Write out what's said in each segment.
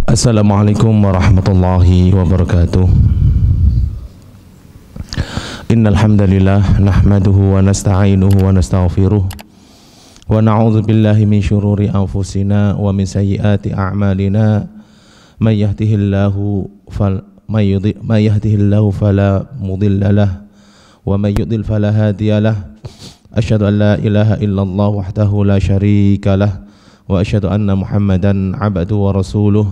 Assalamualaikum warahmatullahi wabarakatuh. Innal hamdalillah nahmaduhu wa nasta'inuhu wa nastaghfiruh wa na'udzu billahi min shururi anfusina wa min sayyiati a'malina may yahdihillahu fala mudilla lahu wa may yudlil fala hadiya lahu. Asyhadu an la ilaha illallah wahdahu la syarika lahu wa asyhadu anna Muhammadan 'abduhu wa rasuluh.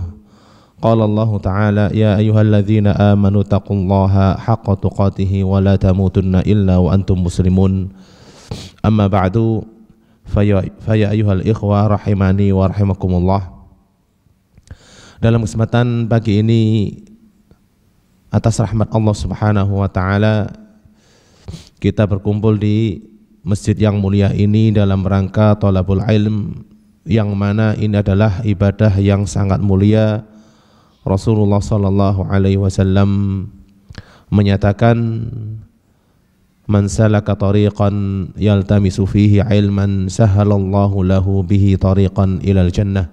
Qala Allah Ta'ala ya ayyuhalladzina amanu taqullaha haqqa tuqatih wa la tamutunna illa wa antum muslimun. Amma ba'du fa ya ayyuhal ikhwa rahimani wa rahimakumullah. Dalam kesempatan pagi ini atas rahmat Allah Subhanahu wa taala kita berkumpul di masjid yang mulia ini dalam rangka thalabul ilm, yang mana ini adalah ibadah yang sangat mulia. Rasulullah sallallahu alaihi wasallam menyatakan, man salaka tariqan yaltamisu fihi ilman sahalallahu lahu bihi tariqan ilal jannah.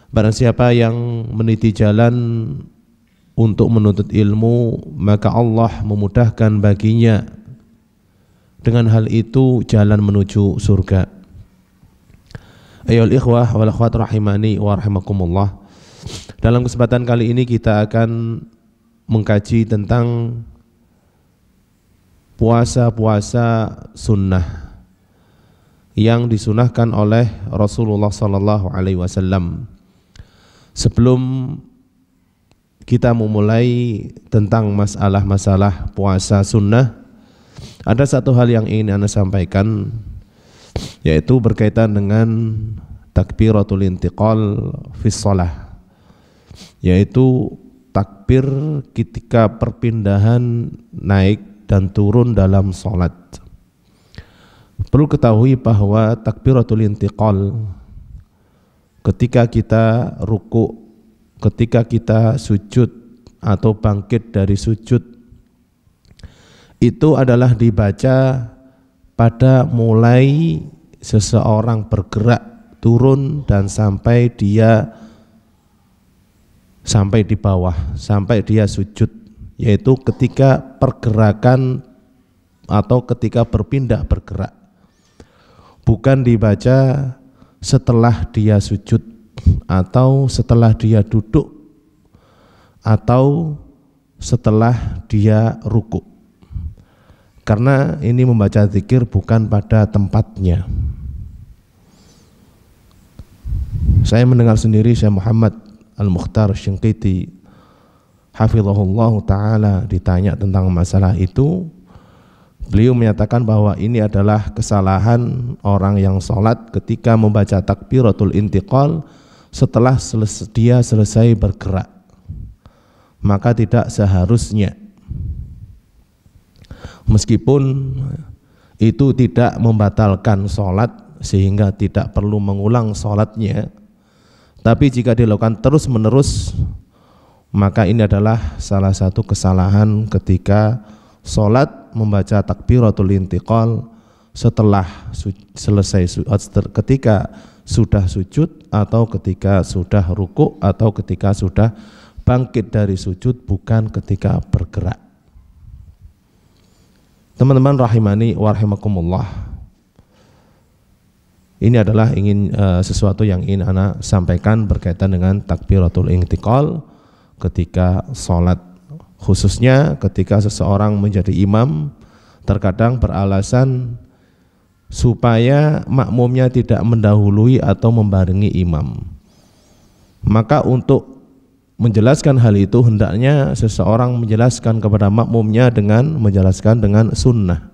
Barang siapa yang meniti jalan untuk menuntut ilmu, maka Allah memudahkan baginya dengan hal itu jalan menuju surga. Ayyuhal ikhwah wal akhwat rahimani wa rahimakumullah. Dalam kesempatan kali ini kita akan mengkaji tentang puasa-puasa sunnah yang disunahkan oleh Rasulullah sallallahu alaihi wasallam. Sebelum kita memulai tentang masalah-masalah puasa sunnah, ada satu hal yang ingin Anda sampaikan, yaitu berkaitan dengan takbiratul intiqal fi shalah, yaitu takbir ketika perpindahan naik dan turun dalam sholat. Perlu ketahui bahwa takbiratul intiqal ketika kita ruku, ketika kita sujud atau bangkit dari sujud, itu adalah dibaca pada mulai seseorang bergerak turun dan sampai dia sampai di bawah, sampai dia sujud, yaitu ketika pergerakan atau ketika berpindah bergerak. Bukan dibaca setelah dia sujud atau setelah dia duduk atau setelah dia ruku. Karena ini membaca zikir bukan pada tempatnya. Saya mendengar sendiri Syekh Muhammad Al-Mukhtar Syinqiti hafizahullah ta'ala ditanya tentang masalah itu. Beliau menyatakan bahwa ini adalah kesalahan orang yang sholat ketika membaca takbiratul intiqal setelah dia selesai bergerak. Maka tidak seharusnya, meskipun itu tidak membatalkan sholat sehingga tidak perlu mengulang sholatnya, tapi jika dilakukan terus-menerus, maka ini adalah salah satu kesalahan ketika sholat membaca takbiratul intiqal setelah selesai, ketika sudah sujud atau ketika sudah ruku atau ketika sudah bangkit dari sujud, bukan ketika bergerak. Teman-teman rahimani wa rahimakumullah, ini adalah sesuatu yang ingin Ana sampaikan berkaitan dengan takbiratul intiqal ketika sholat, khususnya ketika seseorang menjadi imam, terkadang beralasan supaya makmumnya tidak mendahului atau membarengi imam. Maka untuk menjelaskan hal itu, hendaknya seseorang menjelaskan kepada makmumnya dengan menjelaskan dengan sunnah,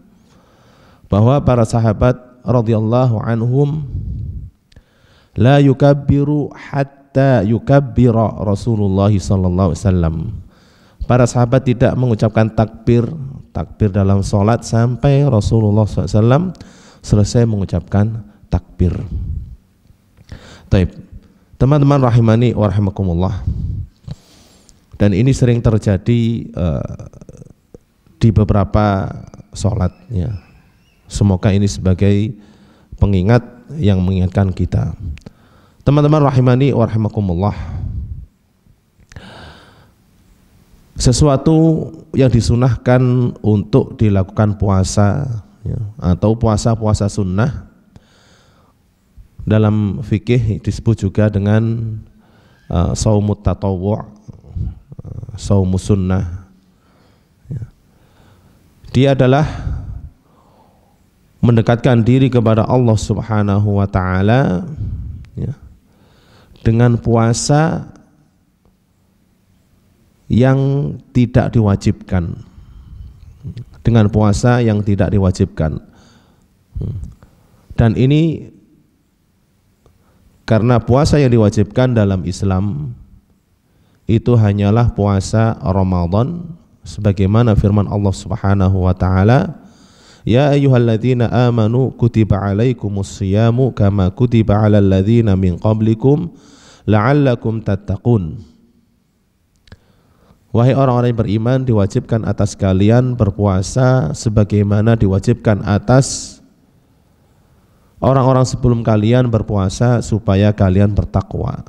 bahwa para sahabat radhiyallahu anhum la yukabbiru hatta yukabbira Rasulullah sallallahu alaihi wasallam. Para sahabat tidak mengucapkan takbir dalam sholat sampai Rasulullah SAW selesai mengucapkan takbir. Taib. Teman-teman rahimani wa rahimakumullah, dan ini sering terjadi di beberapa sholat ya. Semoga ini sebagai pengingat yang mengingatkan kita. Teman-teman rahimani wa rahimakumullah, sesuatu yang disunahkan untuk dilakukan puasa ya, atau puasa-puasa sunnah dalam fikih disebut juga dengan shaumut tatawwu', shaumus sunnah ya. Dia adalah mendekatkan diri kepada Allah Subhanahu wa taala ya, dengan puasa yang tidak diwajibkan, dengan puasa yang tidak diwajibkan. Dan ini karena puasa yang diwajibkan dalam Islam itu hanyalah puasa Ramadan, sebagaimana firman Allah Subhanahu wa taala, ya ayyuhalladzina amanu kutiba alaikumus shiyamu kama kutiba alal ladzina min qablikum la'allakum tattaqun. Wahai orang-orang yang beriman, diwajibkan atas kalian berpuasa sebagaimana diwajibkan atas orang-orang sebelum kalian berpuasa supaya kalian bertakwa.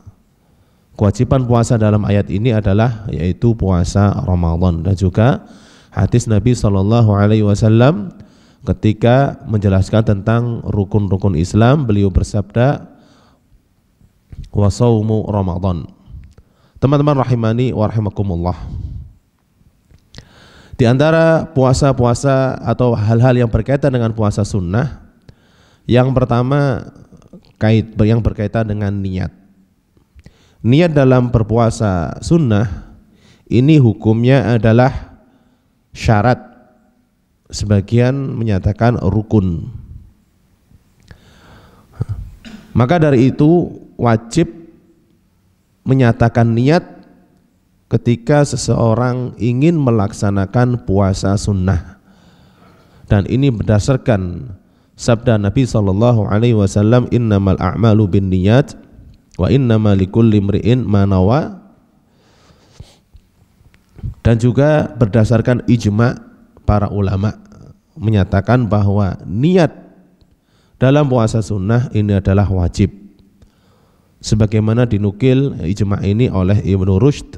Kewajiban puasa dalam ayat ini adalah yaitu puasa Ramadan. Dan juga hadis Nabi SAW ketika menjelaskan tentang rukun-rukun Islam, beliau bersabda, wa shaumu Ramadan. Teman-teman rahimani wa rahimakumullah, di antara puasa-puasa atau hal-hal yang berkaitan dengan puasa sunnah, yang pertama yang berkaitan dengan niat. Niat dalam berpuasa sunnah ini hukumnya adalah syarat, sebagian menyatakan rukun. Maka dari itu wajib menyatakan niat ketika seseorang ingin melaksanakan puasa sunnah. Dan ini berdasarkan sabda Nabi SAW, innamal a'malu bin niyat wa innamal likulli imri'in ma nawa. Dan juga berdasarkan ijma' para ulama menyatakan bahwa niat dalam puasa sunnah ini adalah wajib, sebagaimana dinukil ijma' ini oleh Ibnu Rushd,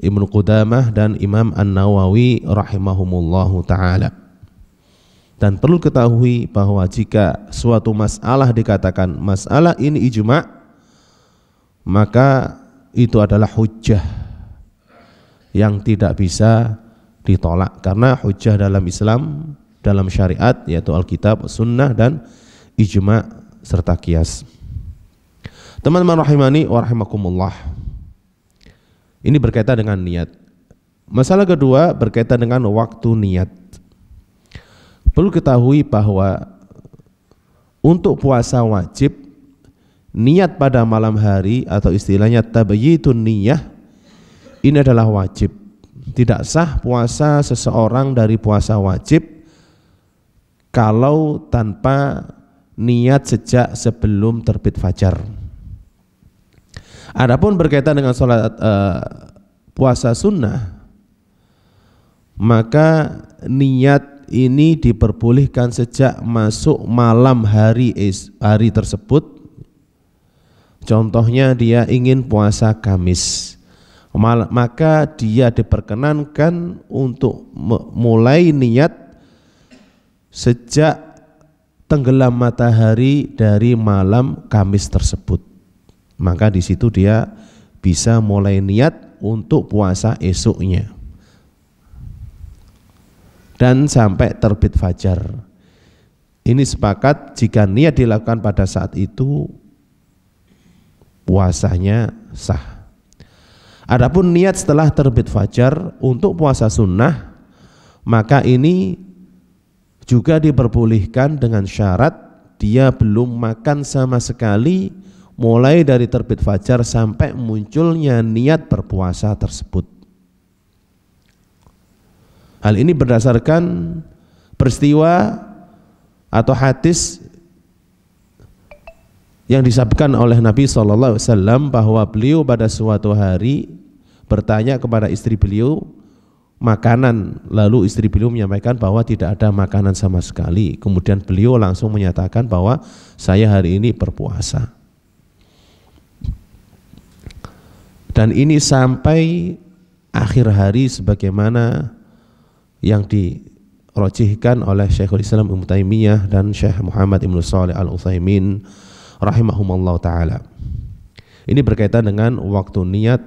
Ibnu Qudamah, dan Imam An-Nawawi rahimahumullahu ta'ala. Dan perlu ketahui bahwa jika suatu masalah dikatakan masalah ini ijma', maka itu adalah hujjah yang tidak bisa ditolak, karena hujjah dalam Islam, dalam syariat yaitu Alkitab, Sunnah, dan ijma' serta qiyas. Teman-teman rahimani wa rahimakumullah, ini berkaitan dengan niat. Masalah kedua berkaitan dengan waktu niat. Perlu ketahui bahwa untuk puasa wajib, niat pada malam hari atau istilahnya tabyitun niyah ini adalah wajib. Tidak sah puasa seseorang dari puasa wajib kalau tanpa niat sejak sebelum terbit fajar. Adapun berkaitan dengan sholat puasa sunnah, maka niat ini diperbolehkan sejak masuk malam hari tersebut. Contohnya dia ingin puasa Kamis, maka dia diperkenankan untuk mulai niat sejak tenggelam matahari dari malam Kamis tersebut. Maka di situ dia bisa mulai niat untuk puasa esoknya dan sampai terbit fajar. Ini sepakat jika niat dilakukan pada saat itu puasanya sah. Adapun niat setelah terbit fajar untuk puasa sunnah, maka ini juga diperbolehkan dengan syarat dia belum makan sama sekali mulai dari terbit fajar sampai munculnya niat berpuasa tersebut. Hal ini berdasarkan peristiwa atau hadis yang disabdakan oleh Nabi SAW bahwa beliau pada suatu hari bertanya kepada istri beliau makanan, lalu istri beliau menyampaikan bahwa tidak ada makanan sama sekali. Kemudian beliau langsung menyatakan bahwa saya hari ini berpuasa. Dan ini sampai akhir hari sebagaimana yang dirojihkan oleh Syekhul Islam Ibnu Taimiyah dan Syekh Muhammad Ibnu Shalih Al-Utsaimin rahimahumullah ta'ala. Ini berkaitan dengan waktu niat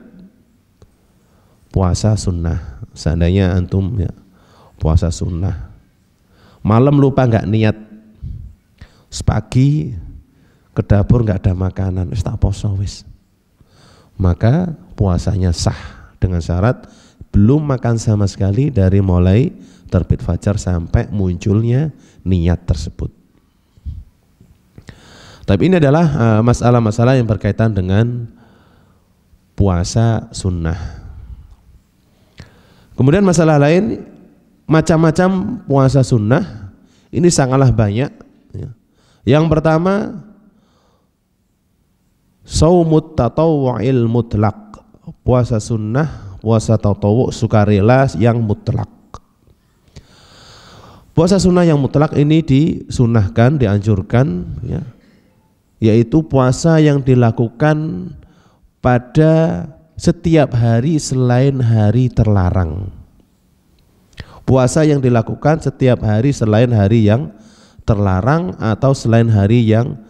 puasa sunnah. Seandainya antum ya, puasa sunnah, malam lupa nggak niat, sepagi ke dapur nggak ada makanan, wis tak poso wis, maka puasanya sah dengan syarat belum makan sama sekali dari mulai terbit fajar sampai munculnya niat tersebut. Tapi ini adalah masalah-masalah yang berkaitan dengan puasa sunnah. Kemudian masalah lain, macam-macam puasa sunnah ini sangatlah banyak. Yang pertama, shaumut tatawwu'il mutlaq, puasa sunnah, puasa tatawwu' sukarela yang mutlak. Puasa sunnah yang mutlak ini disunahkan, dianjurkan, ya, yaitu puasa yang dilakukan pada setiap hari selain hari terlarang. Puasa yang dilakukan setiap hari selain hari yang terlarang atau selain hari yang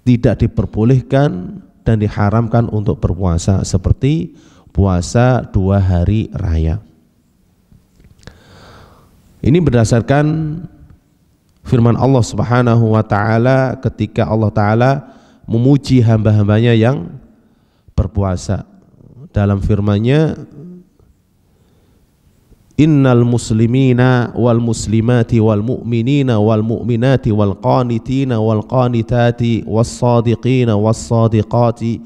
tidak diperbolehkan dan diharamkan untuk berpuasa, seperti puasa 2 hari raya. Ini berdasarkan firman Allah Subhanahu wa taala ketika Allah taala memuji hamba-hambanya yang berpuasa. Dalam firman-Nya, innal muslimina wal muslimati wal mu'minina wal mu'minati wal qanitina wal qanitati was sadiqina was sadiqati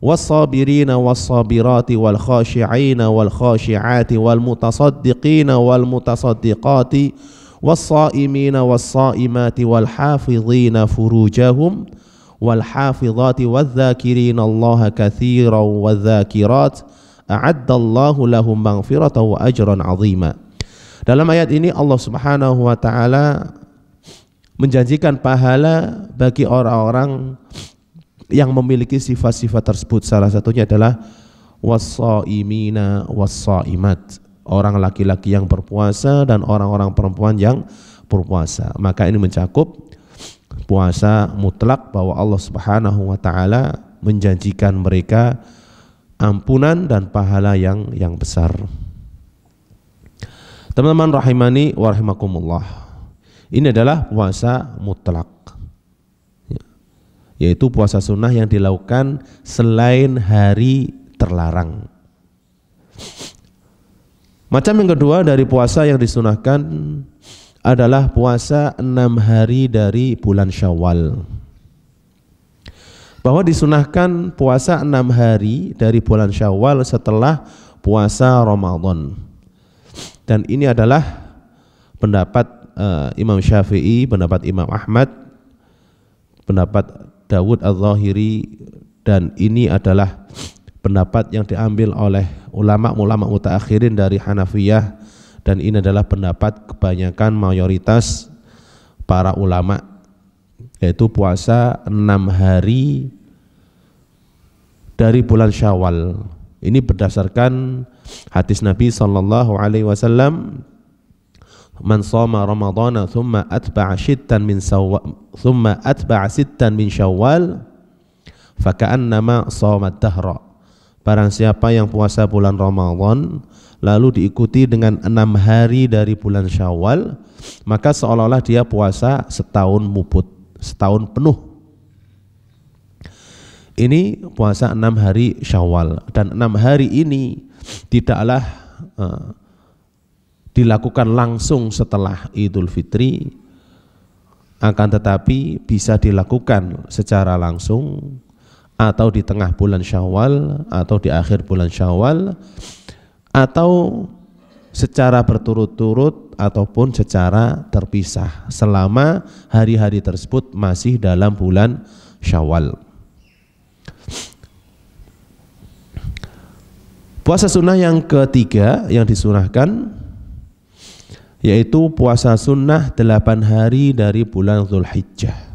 was sabirina was sabirati wal khashi'ina wal khashi'ati wal mutasaddiqina wal mutasaddiqati was saimina was saimati wal hafizina furujahum wal hafizati wadh-dzakirina Allaha katsiran wadh-dzakirat a'addallahu lahum maghfiratan wa ajran 'azima. Dalam ayat ini Allah Subhanahu wa taala menjanjikan pahala bagi orang-orang yang memiliki sifat-sifat tersebut. Salah satunya adalah was-shaimina was-shaimat, orang laki-laki yang berpuasa dan orang-orang perempuan yang berpuasa. Maka ini mencakup puasa mutlak, bahwa Allah Subhanahu wa taala menjanjikan mereka ampunan dan pahala yang besar. Teman-teman rahimani wa rahimakumullah, ini adalah puasa mutlak, yaitu puasa sunnah yang dilakukan selain hari terlarang. Macam yang kedua dari puasa yang disunahkan adalah puasa 6 hari dari bulan Syawal. Bahwa disunahkan puasa 6 hari dari bulan Syawal setelah puasa Ramadan. Dan ini adalah pendapat Imam Syafi'i, pendapat Imam Ahmad, pendapat Dawud Al-Zahiri, dan ini adalah pendapat yang diambil oleh ulama-ulama mutaakhirin dari Hanafiyah, dan ini adalah pendapat kebanyakan mayoritas para ulama, yaitu puasa 6 hari dari bulan Syawal. Ini berdasarkan hadis Nabi sallallahu alaihi wasallam, man shoma ramadhana thumma atba'a sittan min syawal faka'annama shoma ad-dahra. Barang siapa yang puasa bulan Ramadan lalu diikuti dengan 6 hari dari bulan Syawal, maka seolah-olah dia puasa setahun muput, setahun penuh. Ini puasa 6 hari Syawal, dan 6 hari ini tidaklah dilakukan langsung setelah Idul Fitri, akan tetapi bisa dilakukan secara langsung atau di tengah bulan Syawal atau di akhir bulan Syawal, atau secara berturut-turut ataupun secara terpisah selama hari-hari tersebut masih dalam bulan Syawal. Puasa sunnah yang ketiga yang disunahkan yaitu puasa sunnah 8 hari dari bulan Dzulhijjah.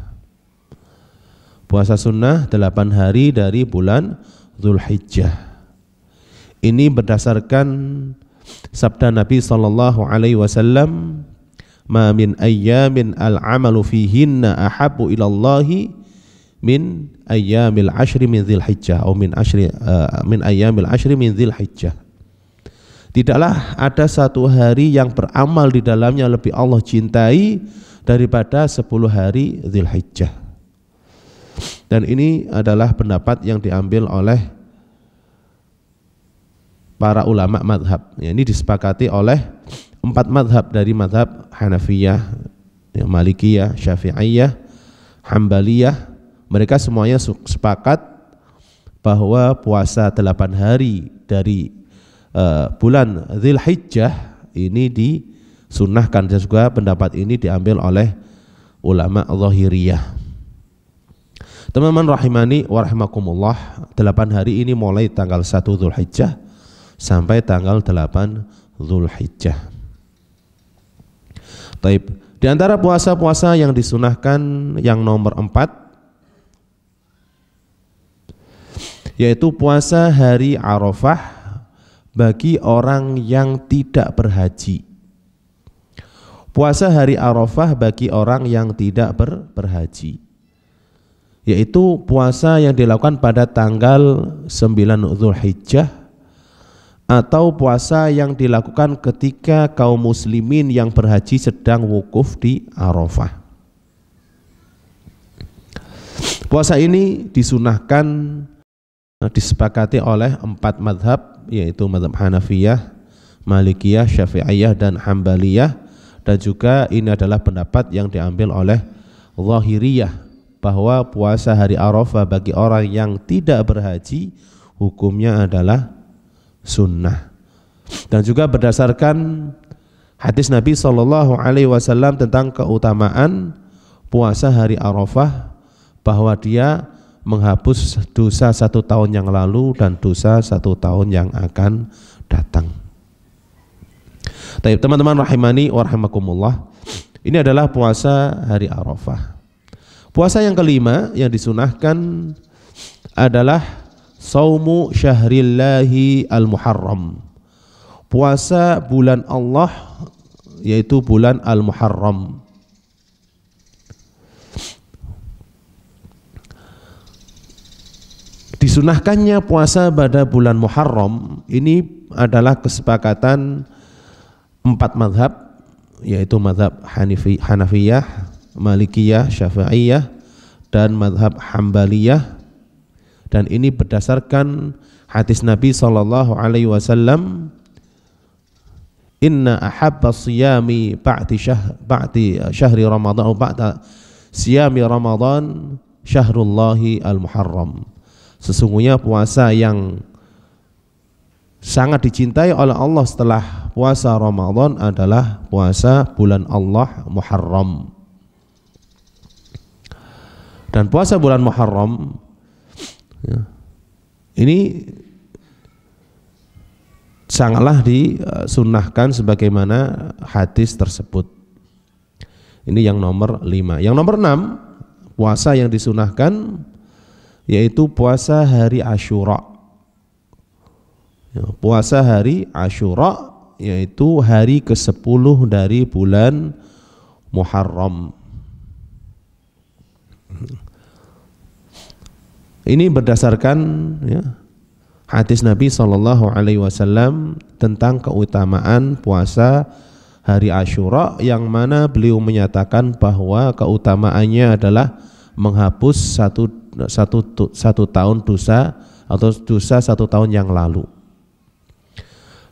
Puasa sunnah 8 hari dari bulan Dzulhijjah. Ini berdasarkan sabda Nabi sallallahu alaihi wasallam, "Ma min ayyamin al-'amalu fihinna ahabbu ila Allahi min ayyamil 'ashri min Dzulhijjah atau min ayyamil 'ashri min Dzulhijjah." Tidaklah ada satu hari yang beramal di dalamnya lebih Allah cintai daripada 10 hari Dzulhijjah. Dan ini adalah pendapat yang diambil oleh para ulama madhab. Ini disepakati oleh 4 madhab dari madhab Hanafiyah, Malikiyah, Syafi'iyah, Hambaliyah. Mereka semuanya sepakat bahwa puasa 8 hari dari bulan Dzulhijjah ini disunnahkan, dan juga pendapat ini diambil oleh ulama Zahiriyah. Teman-teman rahimani wa rahimakumullah, 8 hari ini mulai tanggal 1 Dzulhijjah sampai tanggal 8 Dzulhijjah. Taib. Di antara puasa-puasa yang disunahkan yang nomor 4 yaitu puasa hari Arafah bagi orang yang tidak berhaji. Puasa hari Arafah bagi orang yang tidak berhaji, yaitu puasa yang dilakukan pada tanggal 9 Dzulhijjah, atau puasa yang dilakukan ketika kaum muslimin yang berhaji sedang wukuf di Arafah. Puasa ini disunahkan, disepakati oleh 4 madhab, yaitu madhab Hanafiyah, Malikiyah, Syafi'iyah, dan Hambaliyah. Dan juga ini adalah pendapat yang diambil oleh Zahiriyah, bahwa puasa hari Arafah bagi orang yang tidak berhaji hukumnya adalah sunnah. Dan juga berdasarkan hadis Nabi SAW tentang keutamaan puasa hari Arafah, bahwa dia menghapus dosa 1 tahun yang lalu dan dosa 1 tahun yang akan datang. Baik, teman-teman rahimani wa rahimakumullah, ini adalah puasa hari Arafah. Puasa yang kelima yang disunahkan adalah saumu syahrillahi al-Muharram, puasa bulan Allah, yaitu bulan Al-Muharram. Disunahkannya puasa pada bulan Muharram ini adalah kesepakatan 4 madhab, yaitu madhab Hanafiyah, Malikiyah, Syafi'iyah, dan madhab Hambaliyah. Dan ini berdasarkan hadis Nabi SAW, "Inna ahabba siyami ba'di syahri Ramadan atau ba'da siyami Ramadan syahrullahi al-Muharram." Sesungguhnya puasa yang sangat dicintai oleh Allah setelah puasa Ramadan adalah puasa bulan Allah Muharram. Dan puasa bulan Muharram ini sangatlah disunnahkan sebagaimana hadis tersebut. Ini yang nomor 5. Yang nomor 6, puasa yang disunahkan yaitu puasa hari Asyura. Puasa hari Asyura yaitu hari ke-10 dari bulan Muharram. Ini berdasarkan hadis Nabi SAW tentang keutamaan puasa hari Asyura, yang mana beliau menyatakan bahwa keutamaannya adalah menghapus satu tahun dosa atau dosa 1 tahun yang lalu.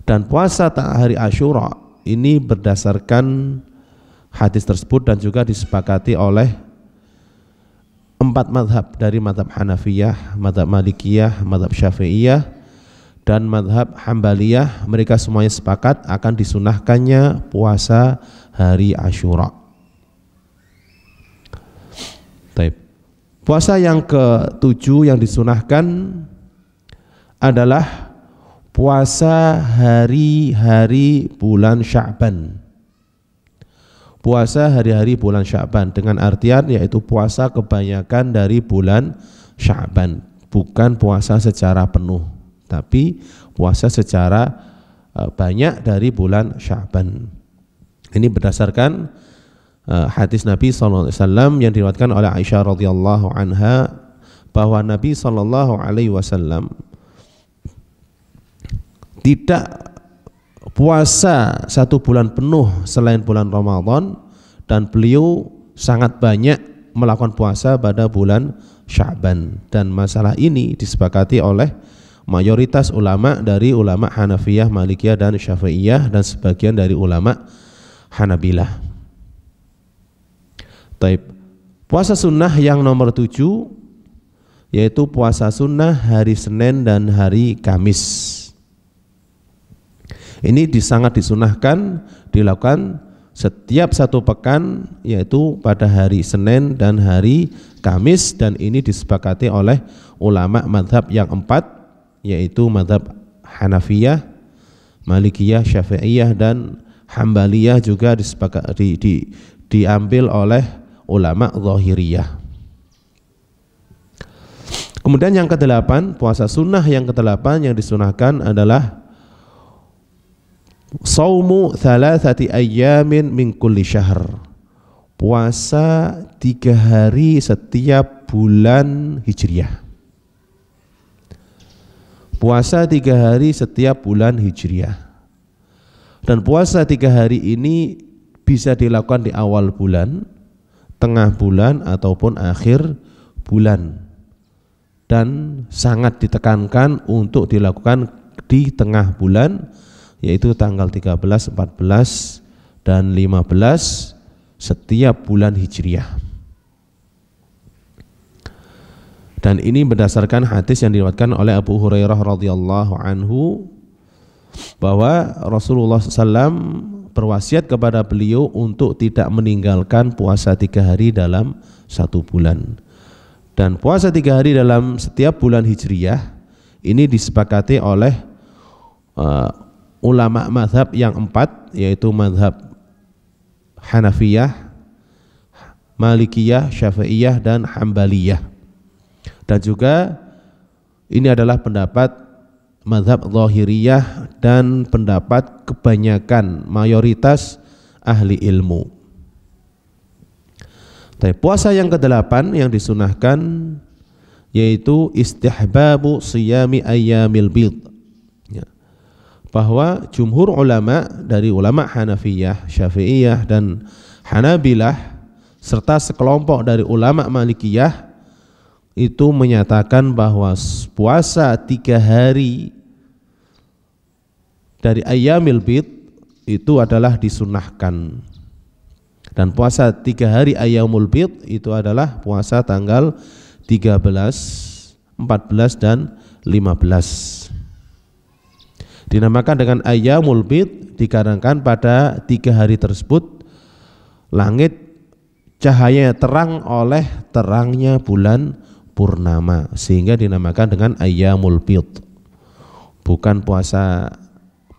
Dan puasa hari Asyura ini berdasarkan hadis tersebut dan juga disepakati oleh 4 madhab dari madhab Hanafiyah, madhab Malikiyah, madhab Syafi'iyah, dan madhab Hambaliyah. Mereka semuanya sepakat akan disunahkannya puasa hari Asyura. Baik. Puasa yang ke-7 yang disunahkan adalah puasa hari-hari bulan Sya'ban. Puasa hari-hari bulan Sya'ban dengan artian yaitu puasa kebanyakan dari bulan Sya'ban, bukan puasa secara penuh. tapi puasa secara banyak dari bulan Sya'ban. Ini berdasarkan hadis Nabi SAW yang diriwayatkan oleh Aisyah radhiyallahu anha bahwa Nabi SAW tidak puasa 1 bulan penuh selain bulan Ramadan, dan beliau sangat banyak melakukan puasa pada bulan Sya'ban. Dan masalah ini disepakati oleh mayoritas ulama dari ulama Hanafiyah, Malikiyah dan Syafi'iyah, dan sebagian dari ulama Hanabilah. Taib. Puasa sunnah yang nomor 7 yaitu puasa sunnah hari Senin dan hari Kamis. Ini sangat disunahkan dilakukan setiap 1 pekan, yaitu pada hari Senin dan hari Kamis, dan ini disepakati oleh ulama madhab yang 4, yaitu madhab Hanafiyah, Malikiyah, Syafi'iyah dan Hambaliyah, juga diambil oleh ulama Zahiriyah. Kemudian yang ke-8, puasa sunnah yang ke-8 yang disunahkan adalah Saumu 3 ayyamin min kulli syahr. Puasa 3 hari setiap bulan Hijriah. Puasa 3 hari setiap bulan Hijriah. Dan puasa 3 hari ini bisa dilakukan di awal bulan, tengah bulan ataupun akhir bulan. Dan sangat ditekankan untuk dilakukan di tengah bulan, yaitu tanggal 13, 14 dan 15 setiap bulan Hijriah. Dan ini berdasarkan hadis yang diriwayatkan oleh Abu Hurairah radhiyallahu anhu bahwa Rasulullah SAW berwasiat kepada beliau untuk tidak meninggalkan puasa 3 hari dalam 1 bulan. Dan puasa 3 hari dalam setiap bulan Hijriah ini disepakati oleh ulama mazhab yang 4, yaitu mazhab Hanafiyah, Malikiyah, Syafi'iyah dan Hambaliyah. Dan juga ini adalah pendapat mazhab Zahiriyah dan pendapat kebanyakan mayoritas ahli ilmu. Tapi puasa yang ke-8 yang disunahkan yaitu istihbabu siyami ayyamil bid. Bahwa jumhur ulama dari ulama Hanafiyah, Syafi'iyah dan Hanabilah serta sekelompok dari ulama Malikiyah itu menyatakan bahwa puasa 3 hari dari ayyamil bid itu adalah disunahkan. Dan puasa 3 hari ayyamul bid itu adalah puasa tanggal 13, 14 dan 15. Dinamakan dengan ayyamul bid dikarenakan pada 3 hari tersebut langit cahayanya terang oleh terangnya bulan purnama, sehingga dinamakan dengan ayyamul bid. Bukan puasa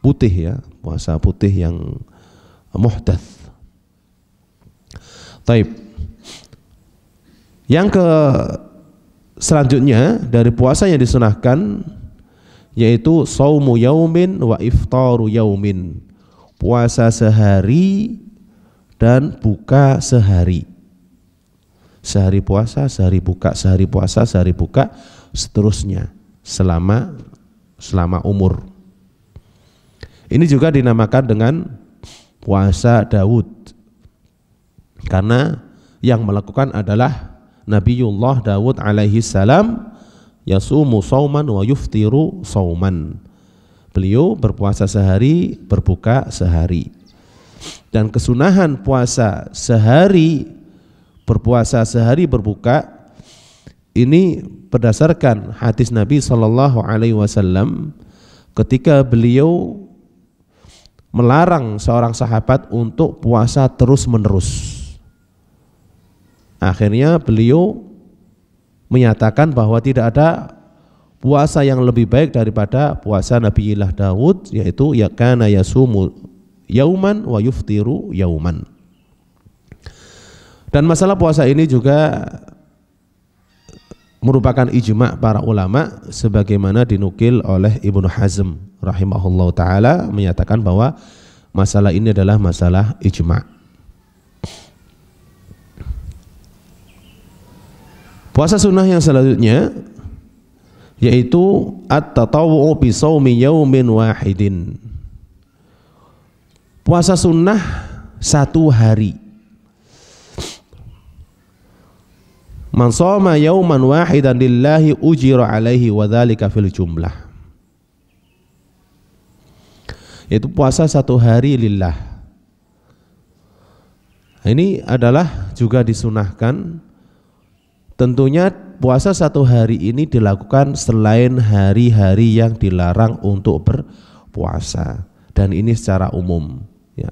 putih ya, puasa putih yang muhdats. Taib. Yang selanjutnya dari puasa yang disunahkan yaitu saumu yaumin wa iftaru yaumin. Puasa sehari dan buka sehari. Sehari puasa, sehari buka, sehari puasa, sehari buka, seterusnya selama umur. Ini juga dinamakan dengan puasa Daud, karena yang melakukan adalah Nabiullah Daud alaihi salam, yasumu sauman wa yuftiru sauman. Beliau berpuasa sehari, berbuka sehari. Dan kesunahan puasa sehari, berpuasa sehari, berbuka ini berdasarkan hadis Nabi SAW ketika beliau melarang seorang sahabat untuk puasa terus-menerus. Akhirnya beliau menyatakan bahwa tidak ada puasa yang lebih baik daripada puasa Nabiullah Daud, yaitu yakana yasumu yauman wa yuftiru yauman. Dan masalah puasa ini juga merupakan ijma' para ulama sebagaimana dinukil oleh Ibnu Hazm rahimahullah ta'ala menyatakan bahwa masalah ini adalah masalah ijma'. Puasa sunnah yang selanjutnya yaitu at-tatawwu bi shaumi yaumin wahidin. Puasa sunnah satu hari. Man shoma yauman wahidan lillahi ujira alaihi wa dzalika fil jumlah. Itu puasa satu hari lillah. Ini adalah juga disunahkan. Tentunya puasa satu hari ini dilakukan selain hari-hari yang dilarang untuk berpuasa, dan ini secara umum ya.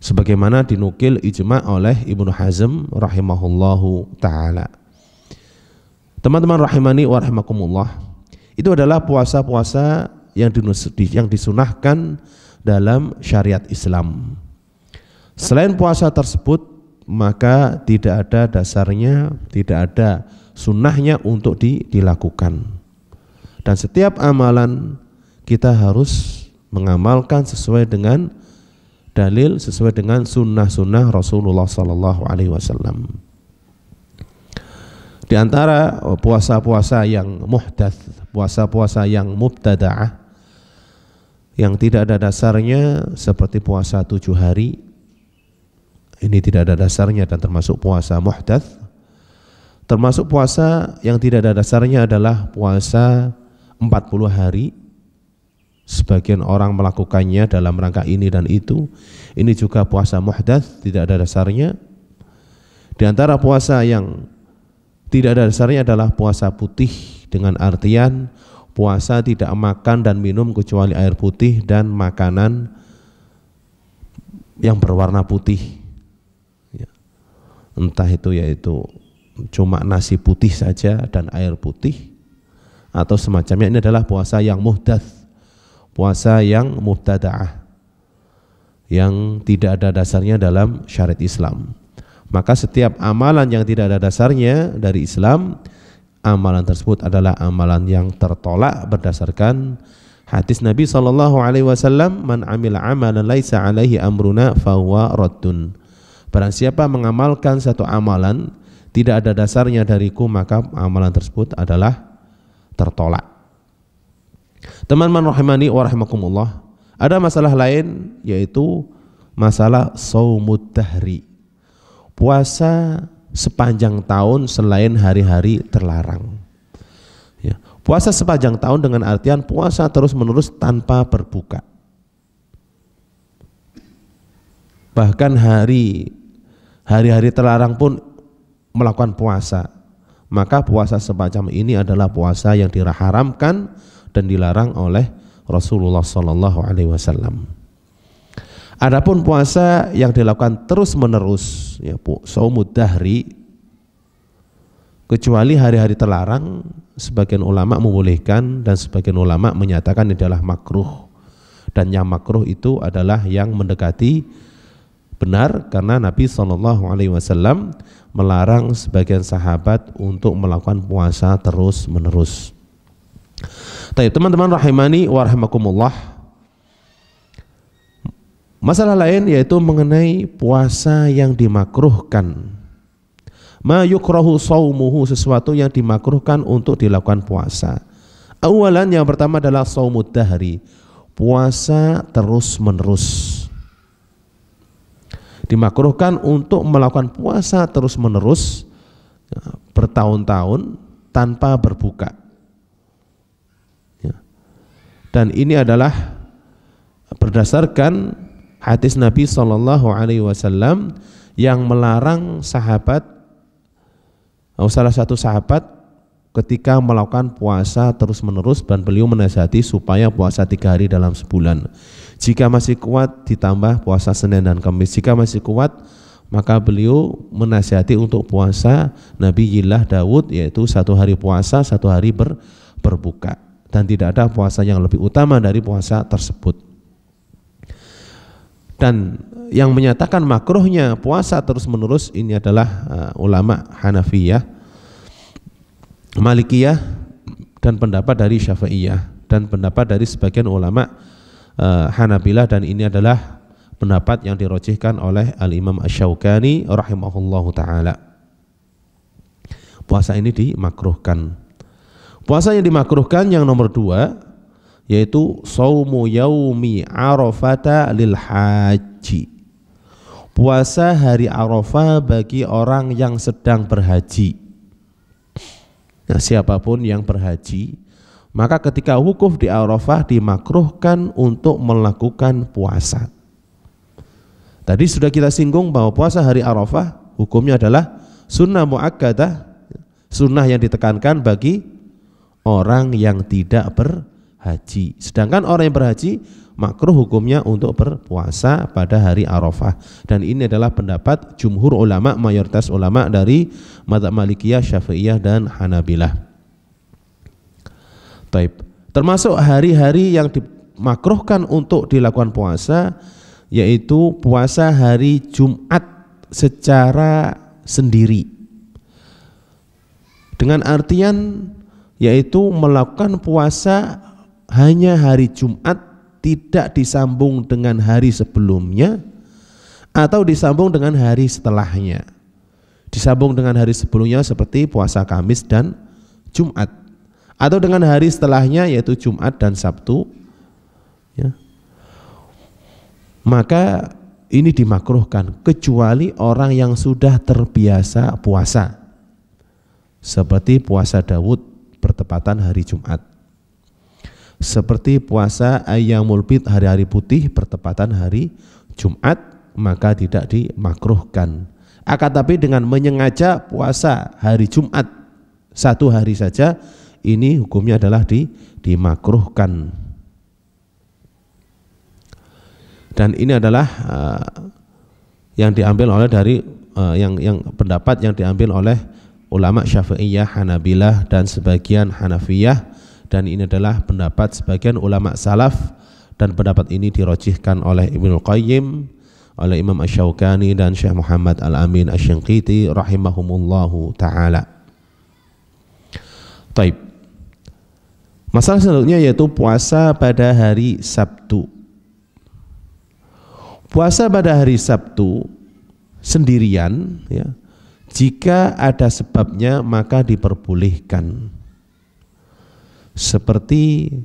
Sebagaimana dinukil ijma' oleh Ibnu Hazm rahimahullahu ta'ala. Teman-teman rahimani wa rahimakumullah, itu adalah puasa-puasa yang disunahkan dalam syariat Islam. Selain puasa tersebut, maka tidak ada dasarnya, tidak ada sunnahnya untuk dilakukan. Dan setiap amalan kita harus mengamalkan sesuai dengan dalil, sesuai dengan sunnah-sunnah Rasulullah SAW. Di antara puasa-puasa yang muhdats, puasa-puasa yang mubtada'ah, yang tidak ada dasarnya seperti puasa 7 hari, ini tidak ada dasarnya dan termasuk puasa muhdats. Termasuk puasa yang tidak ada dasarnya adalah puasa 40 hari. Sebagian orang melakukannya dalam rangka ini dan itu. Ini juga puasa muhdats, tidak ada dasarnya. Di antara puasa yang tidak ada dasarnya adalah puasa putih, dengan artian puasa tidak makan dan minum kecuali air putih dan makanan yang berwarna putih. Entah itu yaitu cuma nasi putih saja dan air putih atau semacamnya. Ini adalah puasa yang muhdats, puasa yang mubtada'ah, yang tidak ada dasarnya dalam syariat Islam. Maka setiap amalan yang tidak ada dasarnya dari Islam, amalan tersebut adalah amalan yang tertolak berdasarkan hadis Nabi SAW, man amila amalan laisa alaihi amruna fahuwa raddun. Barang siapa mengamalkan satu amalan tidak ada dasarnya dariku, maka amalan tersebut adalah tertolak. Teman-teman rahimani wa rahimakumullah, ada masalah lain yaitu masalah shaumud dahri, puasa sepanjang tahun selain hari-hari terlarang. Ya, puasa sepanjang tahun dengan artian puasa terus-menerus tanpa berbuka. Bahkan hari-hari terlarang pun melakukan puasa. Maka puasa semacam ini adalah puasa yang diharamkan dan dilarang oleh Rasulullah SAW. Adapun puasa yang dilakukan terus-menerus, ya, shaumud dahri, kecuali hari-hari terlarang, sebagian ulama membolehkan dan sebagian ulama menyatakan ini adalah makruh. Dan yang makruh itu adalah yang mendekati benar, karena Nabi SAW melarang sebagian sahabat untuk melakukan puasa terus-menerus. Teman-teman rahimani wa rahimakumullah, masalah lain yaitu mengenai puasa yang dimakruhkan. Ma yukrahu shaumuhu, sesuatu yang dimakruhkan untuk dilakukan puasa. Awalan, yang pertama adalah shaumud dahri, puasa terus-menerus. Dimakruhkan untuk melakukan puasa terus-menerus bertahun-tahun tanpa berbuka. Dan ini adalah berdasarkan hadis Nabi SAW yang melarang sahabat, salah satu sahabat ketika melakukan puasa terus-menerus, dan beliau menasihati supaya puasa 3 hari dalam sebulan. Jika masih kuat ditambah puasa Senin dan Kamis. Jika masih kuat, maka beliau menasihati untuk puasa Nabiyillah Daud, yaitu 1 hari puasa, 1 hari berbuka. Dan tidak ada puasa yang lebih utama dari puasa tersebut. Dan yang menyatakan makruhnya puasa terus-menerus ini adalah ulama Hanafiyah. Malikiyah dan pendapat dari Syafi'iyah dan pendapat dari sebagian ulama Hanabilah, dan ini adalah pendapat yang dirojihkan oleh Al-Imam Asy-Syaukani rahimahullahu ta'ala. Puasa ini dimakruhkan. Puasa yang dimakruhkan yang nomor 2 yaitu shaumu yaumi arafata lil haji. Puasa hari Arafah bagi orang yang sedang berhaji. Nah, siapapun yang berhaji, maka ketika wukuf di Arafah dimakruhkan untuk melakukan puasa. Tadi sudah kita singgung bahwa puasa hari Arafah hukumnya adalah sunnah muakkadah, sunnah yang ditekankan bagi orang yang tidak berhaji. Sedangkan orang yang berhaji makruh hukumnya untuk berpuasa pada hari Arafah. Dan ini adalah pendapat jumhur ulama, mayoritas ulama dari mazhab Malikiyah, Syafi'iyah dan Hanabilah. Taib. Termasuk hari-hari yang dimakruhkan untuk dilakukan puasa yaitu puasa hari Jumat secara sendiri. Dengan artian yaitu melakukan puasa hanya hari Jumat, tidak disambung dengan hari sebelumnya atau disambung dengan hari setelahnya. Disambung dengan hari sebelumnya seperti puasa Kamis dan Jumat, atau dengan hari setelahnya yaitu Jumat dan Sabtu, ya. Maka ini dimakruhkan kecuali orang yang sudah terbiasa puasa, seperti puasa Daud bertepatan hari Jumat, seperti puasa Ayyamul Bid, hari-hari putih bertepatan hari Jumat, maka tidak dimakruhkan. Akan tapi dengan menyengaja puasa hari Jumat satu hari saja, ini hukumnya adalah dimakruhkan. Dan ini adalah yang diambil oleh dari yang pendapat yang diambil oleh ulama Syafi'iyah, Hanabilah dan sebagian Hanafiyah, dan ini adalah pendapat sebagian ulama salaf, dan pendapat ini dirojihkan oleh Ibnu Qayyim, oleh Imam Asy-Syaukani dan Syekh Muhammad Al-Amin Asy-Syanqiti rahimahumullahu taala. Taib. Masalah selanjutnya yaitu puasa pada hari Sabtu. Puasa pada hari Sabtu sendirian, ya, jika ada sebabnya maka diperbolehkan. Seperti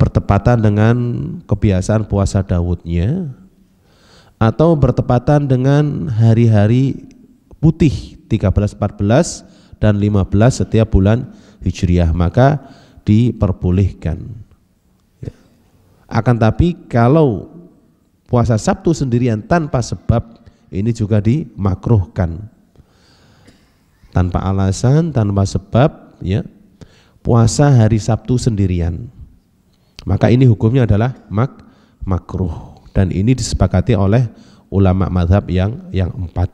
bertepatan dengan kebiasaan puasa Daudnya, atau bertepatan dengan hari-hari putih 13, 14 dan 15 setiap bulan Hijriah, maka diperbolehkan. Ya. Akan tapi kalau puasa Sabtu sendirian tanpa sebab, ini juga dimakruhkan. Tanpa alasan, tanpa sebab, ya, puasa hari Sabtu sendirian, maka ini hukumnya adalah makruh, dan ini disepakati oleh ulama mazhab yang 4.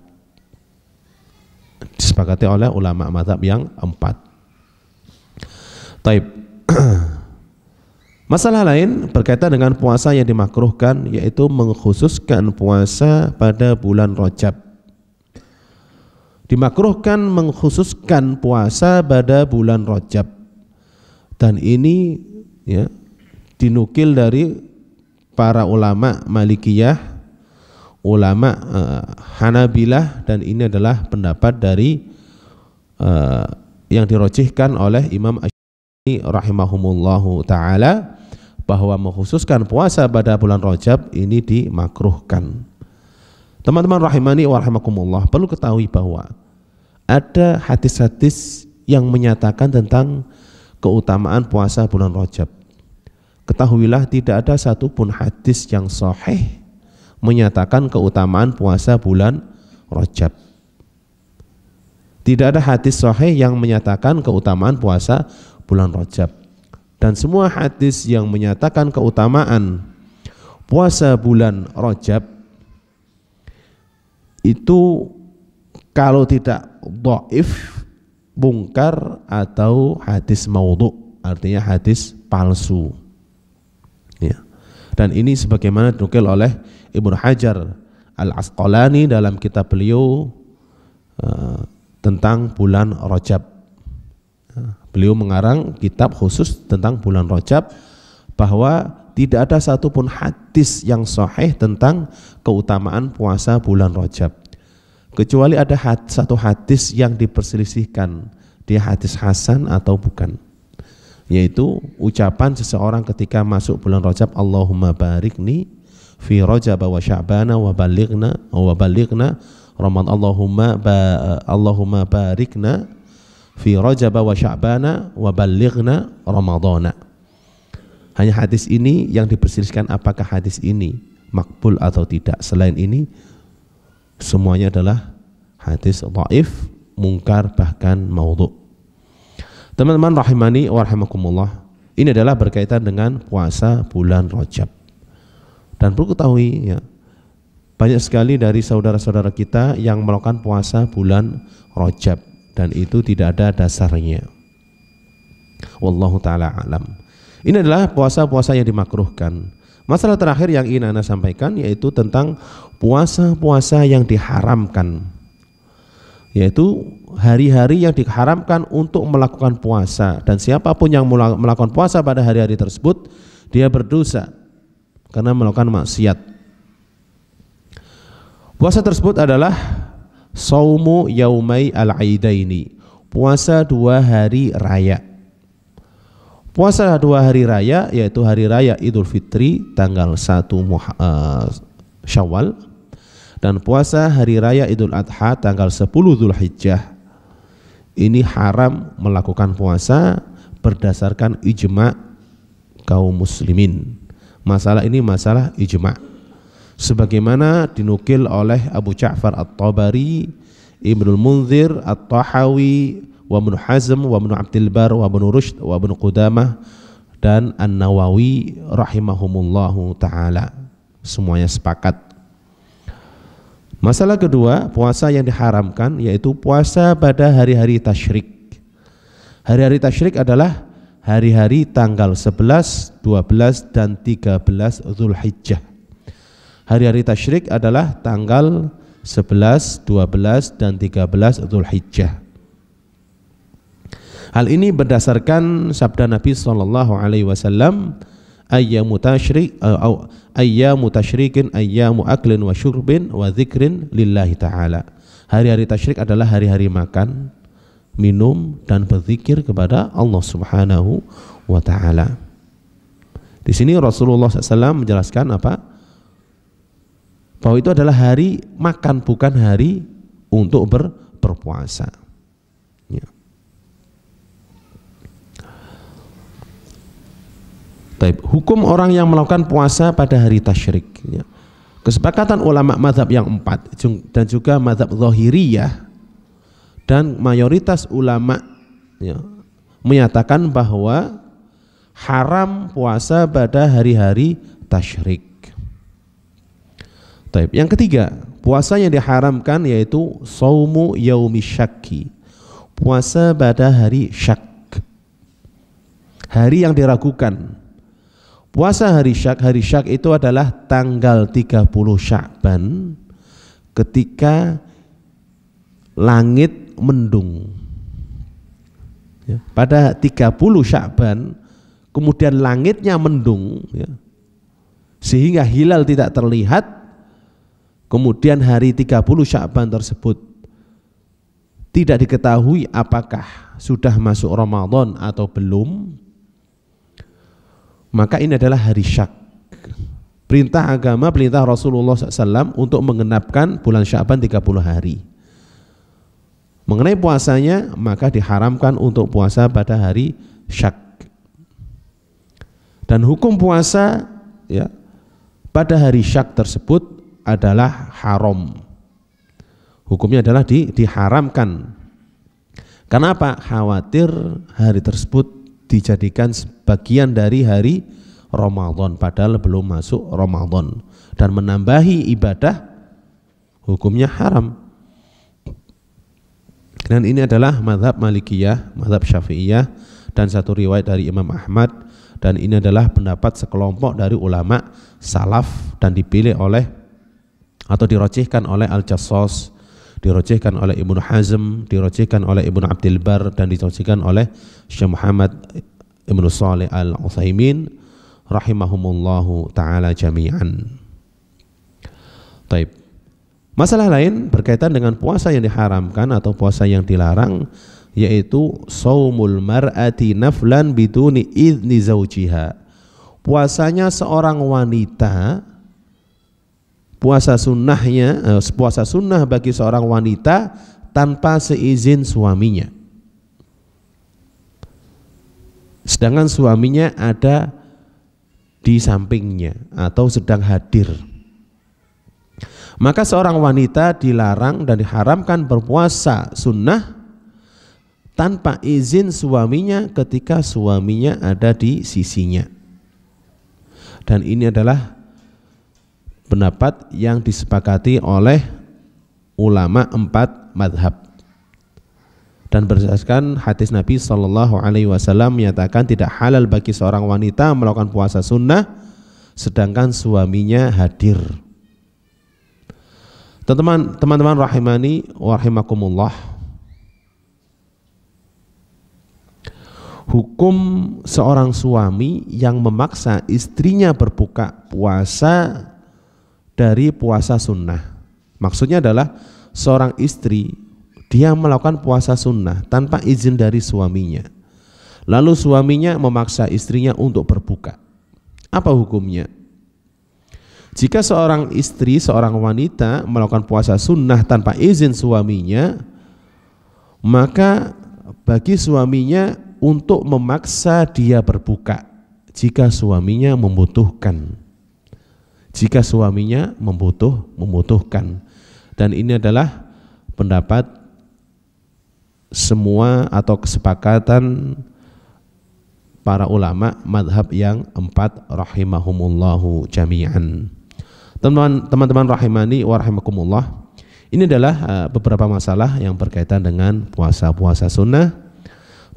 Disepakati oleh ulama mazhab yang 4. Taib. Masalah lain berkaitan dengan puasa yang dimakruhkan yaitu mengkhususkan puasa pada bulan Rajab. Dimakruhkan mengkhususkan puasa pada bulan Rajab, dan ini, ya, dinukil dari para ulama Malikiyah, ulama Hanabilah, dan ini adalah pendapat dari yang dirojihkan oleh Imam Asy-Syafi'i rahimahumullahu taala, bahwa mengkhususkan puasa pada bulan Rajab ini dimakruhkan. Teman-teman rahimani wa rahimakumullah, perlu ketahui bahwa ada hadis-hadis yang menyatakan tentang keutamaan puasa bulan Rajab. Ketahuilah tidak ada satupun hadis yang sahih menyatakan keutamaan puasa bulan Rajab. Tidak ada hadis sahih yang menyatakan keutamaan puasa bulan Rajab. Dan semua hadis yang menyatakan keutamaan puasa bulan Rajab itu kalau tidak dhaif, mungkar, atau hadis maudhu', artinya hadis palsu. Ya. Dan ini sebagaimana dinukil oleh Ibnu Hajar Al-Asqalani dalam kitab beliau tentang bulan Rajab. Beliau mengarang kitab khusus tentang bulan Rajab, bahwa tidak ada satupun hadis yang sahih tentang keutamaan puasa bulan Rajab, kecuali ada satu hadis yang diperselisihkan, dia hadis hasan atau bukan, yaitu ucapan seseorang ketika masuk bulan Rajab, Allahumma barikni fi Rajab wa Sya'bana wa balighna Ramadan, Allahumma barikna fi Rajab wa Sya'bana wa balighna Ramadana. Hanya hadis ini yang diperselisihkan apakah hadis ini makbul atau tidak. Selain ini semuanya adalah hadis dhaif, mungkar, bahkan maudhu'. Teman-teman rahimani wa rahimakumullah, ini adalah berkaitan dengan puasa bulan Rajab. Dan perlu ketahui ya, banyak sekali dari saudara-saudara kita yang melakukan puasa bulan Rajab dan itu tidak ada dasarnya. Wallahu ta'ala alam. Ini adalah puasa-puasa yang dimakruhkan. Masalah terakhir yang ingin Anda sampaikan yaitu tentang puasa-puasa yang diharamkan, yaitu hari-hari yang diharamkan untuk melakukan puasa, dan siapapun yang melakukan puasa pada hari-hari tersebut dia berdosa karena melakukan maksiat. Puasa tersebut adalah Saumu yaumai al-aidaini, puasa 2 hari raya. Puasa 2 hari raya yaitu hari raya Idul Fitri tanggal 1 Syawal, dan puasa hari raya Idul Adha tanggal 10 Dzulhijjah. Ini haram melakukan puasa berdasarkan ijma' kaum muslimin. Masalah ini masalah ijma', sebagaimana dinukil oleh Abu Ja'far At-Tabari, Ibnul Munzir, At-Tahawi, wa Ibnu Hazm, wa Ibnu Abdul Bar, wa Ibnu Rushd, wa Ibnu Qudamah, dan An-Nawawi rahimahumullahu ta'ala. Semuanya sepakat. Masalah kedua, puasa yang diharamkan yaitu puasa pada hari-hari tasyrik. Hari-hari tasyrik adalah hari-hari tanggal 11, 12, dan 13 Dzulhijjah. Hari-hari tasyrik adalah tanggal 11, 12, dan 13 Dzulhijjah. Hal ini berdasarkan sabda Nabi SAW, ayyamu tasyrikin ayyamu aklin wa syurbin wa dzikrin lillahi ta'ala. Hari-hari tasyrik adalah hari-hari makan, minum, dan berzikir kepada Allah Subhanahu wa ta'ala. Di sini Rasulullah SAW menjelaskan apa? Bahwa itu adalah hari makan, bukan hari untuk berpuasa. Ya. Hukum orang yang melakukan puasa pada hari tasyrik. Ya. Kesepakatan ulama mazhab yang 4 dan juga mazhab Zahiriyah dan mayoritas ulama ya, menyatakan bahwa haram puasa pada hari-hari tasyrik. Yang ketiga, puasa yang diharamkan yaitu saumu yaumi syakki, puasa pada hari syak, hari yang diragukan. Puasa hari syak itu adalah tanggal 30 Sya'ban ketika langit mendung. Ya, pada 30 Sya'ban kemudian langitnya mendung ya, sehingga hilal tidak terlihat. Kemudian hari 30 Sya'ban tersebut tidak diketahui apakah sudah masuk Ramadan atau belum, maka ini adalah hari syak. Perintah agama, perintah Rasulullah SAW untuk menggenapkan bulan Sya'ban 30 hari. Mengenai puasanya, maka diharamkan untuk puasa pada hari syak. Dan hukum puasa ya, pada hari syak tersebut adalah haram. Hukumnya adalah diharamkan. Kenapa? Khawatir hari tersebut dijadikan sebagian dari hari Ramadan padahal belum masuk Ramadan, dan menambahi ibadah hukumnya haram. Dan ini adalah mazhab Malikiyah, mazhab Syafi'iyah, dan satu riwayat dari Imam Ahmad, dan ini adalah pendapat sekelompok dari ulama salaf dan dipilih oleh atau dirojihkan oleh Al-Jassas dirojihkan oleh Ibnu Hazm, dirojihkan oleh Ibnu Abdul Bar, dan dirojihkan oleh Syekh Muhammad Ibnu Shalih Al-Utsaimin rahimahumullahu taala jami'an. Taib. Masalah lain berkaitan dengan puasa yang diharamkan atau puasa yang dilarang, yaitu shaumul mar'ati naflan biduni idzni zaujiha. Puasanya seorang wanita, puasa sunnah bagi seorang wanita tanpa seizin suaminya. Sedangkan suaminya ada di sampingnya atau sedang hadir. Maka seorang wanita dilarang dan diharamkan berpuasa sunnah tanpa izin suaminya ketika suaminya ada di sisinya. Dan ini adalah pendapat yang disepakati oleh ulama 4 madhab. Dan berdasarkan hadis Nabi SAW menyatakan tidak halal bagi seorang wanita melakukan puasa sunnah sedangkan suaminya hadir. Teman-teman rahimani wa rahimakumullah, hukum seorang suami yang memaksa istrinya berbuka puasa dari puasa sunnah, maksudnya adalah seorang istri dia melakukan puasa sunnah tanpa izin dari suaminya, lalu suaminya memaksa istrinya untuk berbuka. Apa hukumnya? Jika seorang istri, seorang wanita melakukan puasa sunnah tanpa izin suaminya, maka bagi suaminya untuk memaksa dia berbuka jika suaminya membutuhkan. Jika suaminya membutuhkan. Dan ini adalah pendapat semua atau kesepakatan para ulama madhab yang 4 rahimahumullahu jami'an. Teman-teman rahimani wa rahimakumullah, ini adalah beberapa masalah yang berkaitan dengan puasa-puasa sunnah,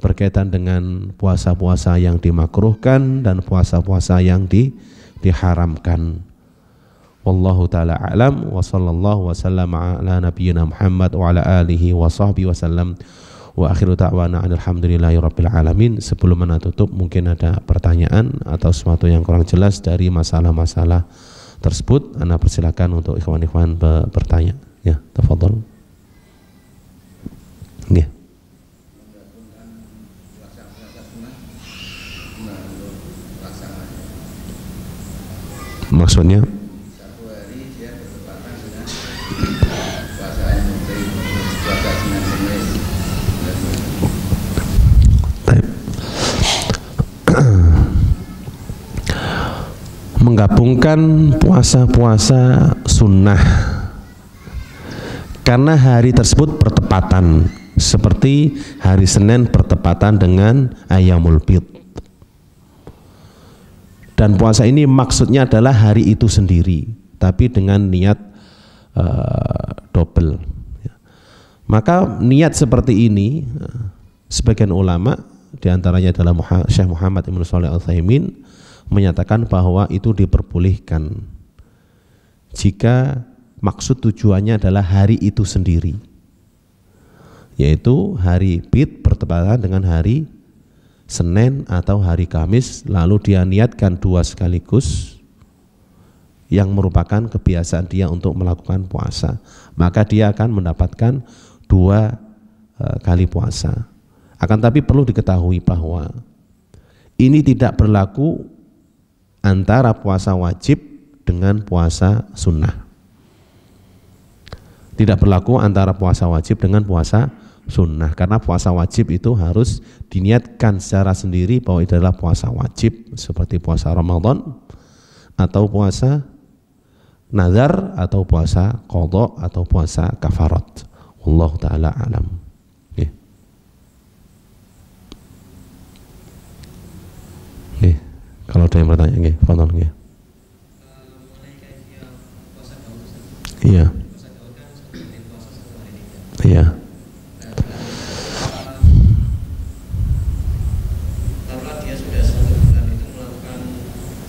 berkaitan dengan puasa-puasa yang dimakruhkan dan puasa-puasa yang diharamkan. Wallahu ta'ala a'lam wa sallallahu wa sallam ala nabiyyina Muhammad wa ala alihi wa sahbihi wa sallam wa akhiru ta'wana alhamdulillahi rabbil alamin. Sebelum mana tutup, mungkin ada pertanyaan atau sesuatu yang kurang jelas dari masalah-masalah tersebut. Anda persilakan untuk ikhwan-ikhwan bertanya. Ya, tafadhol. Nggih. Maksudnya menggabungkan puasa-puasa sunnah karena hari tersebut bertepatan, seperti hari Senin bertepatan dengan Ayyamul Bid, dan puasa ini maksudnya adalah hari itu sendiri tapi dengan niat double. Maka niat seperti ini sebagian ulama, diantaranya adalah Syekh Muhammad Ibnu Shalih Al-Utsaimin, menyatakan bahwa itu diperbolehkan jika maksud tujuannya adalah hari itu sendiri, yaitu hari Bid bertepatan dengan hari Senin atau hari Kamis, lalu dia niatkan 2 sekaligus yang merupakan kebiasaan dia untuk melakukan puasa, maka dia akan mendapatkan 2 kali puasa. Akan tapi perlu diketahui bahwa ini tidak berlaku antara puasa wajib dengan puasa sunnah. Tidak berlaku antara puasa wajib dengan puasa sunnah, karena puasa wajib itu harus diniatkan secara sendiri bahwa itu adalah puasa wajib, seperti puasa Ramadan atau puasa nazar atau puasa qadha atau puasa kafarat. Wallahu ta'ala alam. Okay. Okay. Kalau ada yang bertanya, nggih, fadhol nggih. Iya. Iya. Karena dia sudah 1 bulan itu melakukan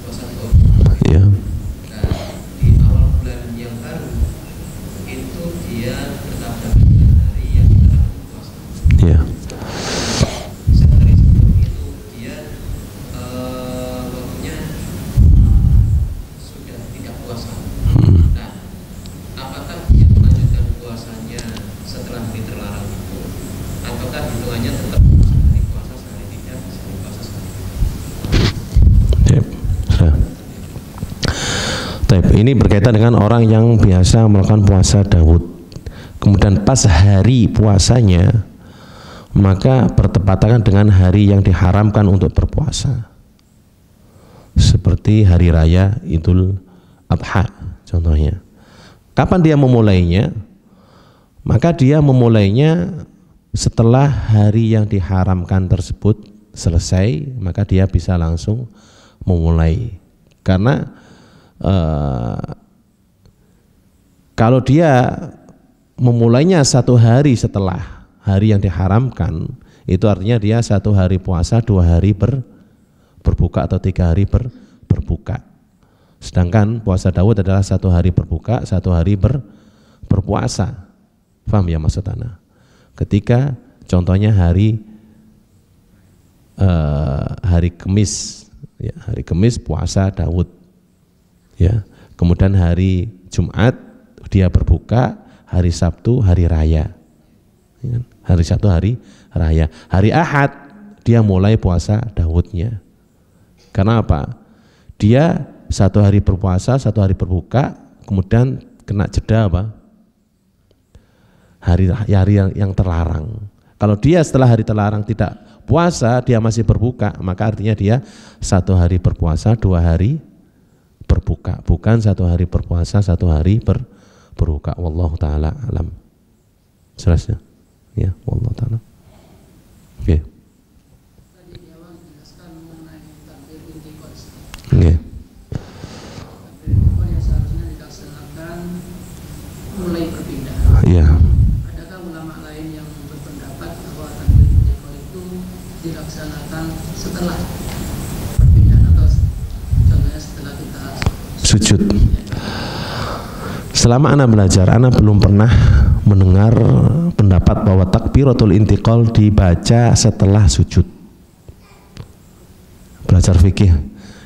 puasa Daud. Iya. Nah, di awal bulan yang baru itu dia bertambah Ini berkaitan dengan orang yang biasa melakukan puasa Daud. Kemudian pas hari puasanya, maka bertepatan dengan hari yang diharamkan untuk berpuasa. Seperti hari raya Idul Adha contohnya. Kapan dia memulainya? Maka dia memulainya setelah hari yang diharamkan tersebut selesai, maka dia bisa langsung memulai. Karena kalau dia memulainya 1 hari setelah hari yang diharamkan, itu artinya dia 1 hari puasa, 2 hari berbuka atau 3 hari berbuka. Sedangkan puasa Daud adalah 1 hari berbuka, 1 hari berpuasa. Paham ya maksud Anda? Ketika contohnya hari Kamis, ya, hari Kamis puasa Daud. Ya, kemudian hari Jumat dia berbuka, hari Sabtu hari raya. Ya, hari Sabtu hari raya. Hari Ahad dia mulai puasa Daudnya. Karena apa? Dia 1 hari berpuasa, 1 hari berbuka, kemudian kena jeda apa? Hari yang terlarang. Kalau dia setelah hari terlarang tidak puasa, dia masih berbuka, maka artinya dia 1 hari berpuasa, 2 hari berbuka, bukan 1 hari berpuasa, 1 hari berbuka. Wallahu taala alam. Jelas ya? Ya, wallahu taala. Oke. Tadi di awal dijelaskan mengenai takbir intikal. Oke. Takbir intikal yang seharusnya dilaksanakan mulai berpindah. Iya. Adakah ulama lain yang berpendapat bahwa takbir intikal itu dilaksanakan setelah perpindahan atau contohnya setelah kita sujud? Selama Ana belajar, Ana belum pernah mendengar pendapat bahwa takbiratul intiqal dibaca setelah sujud. Belajar fikih,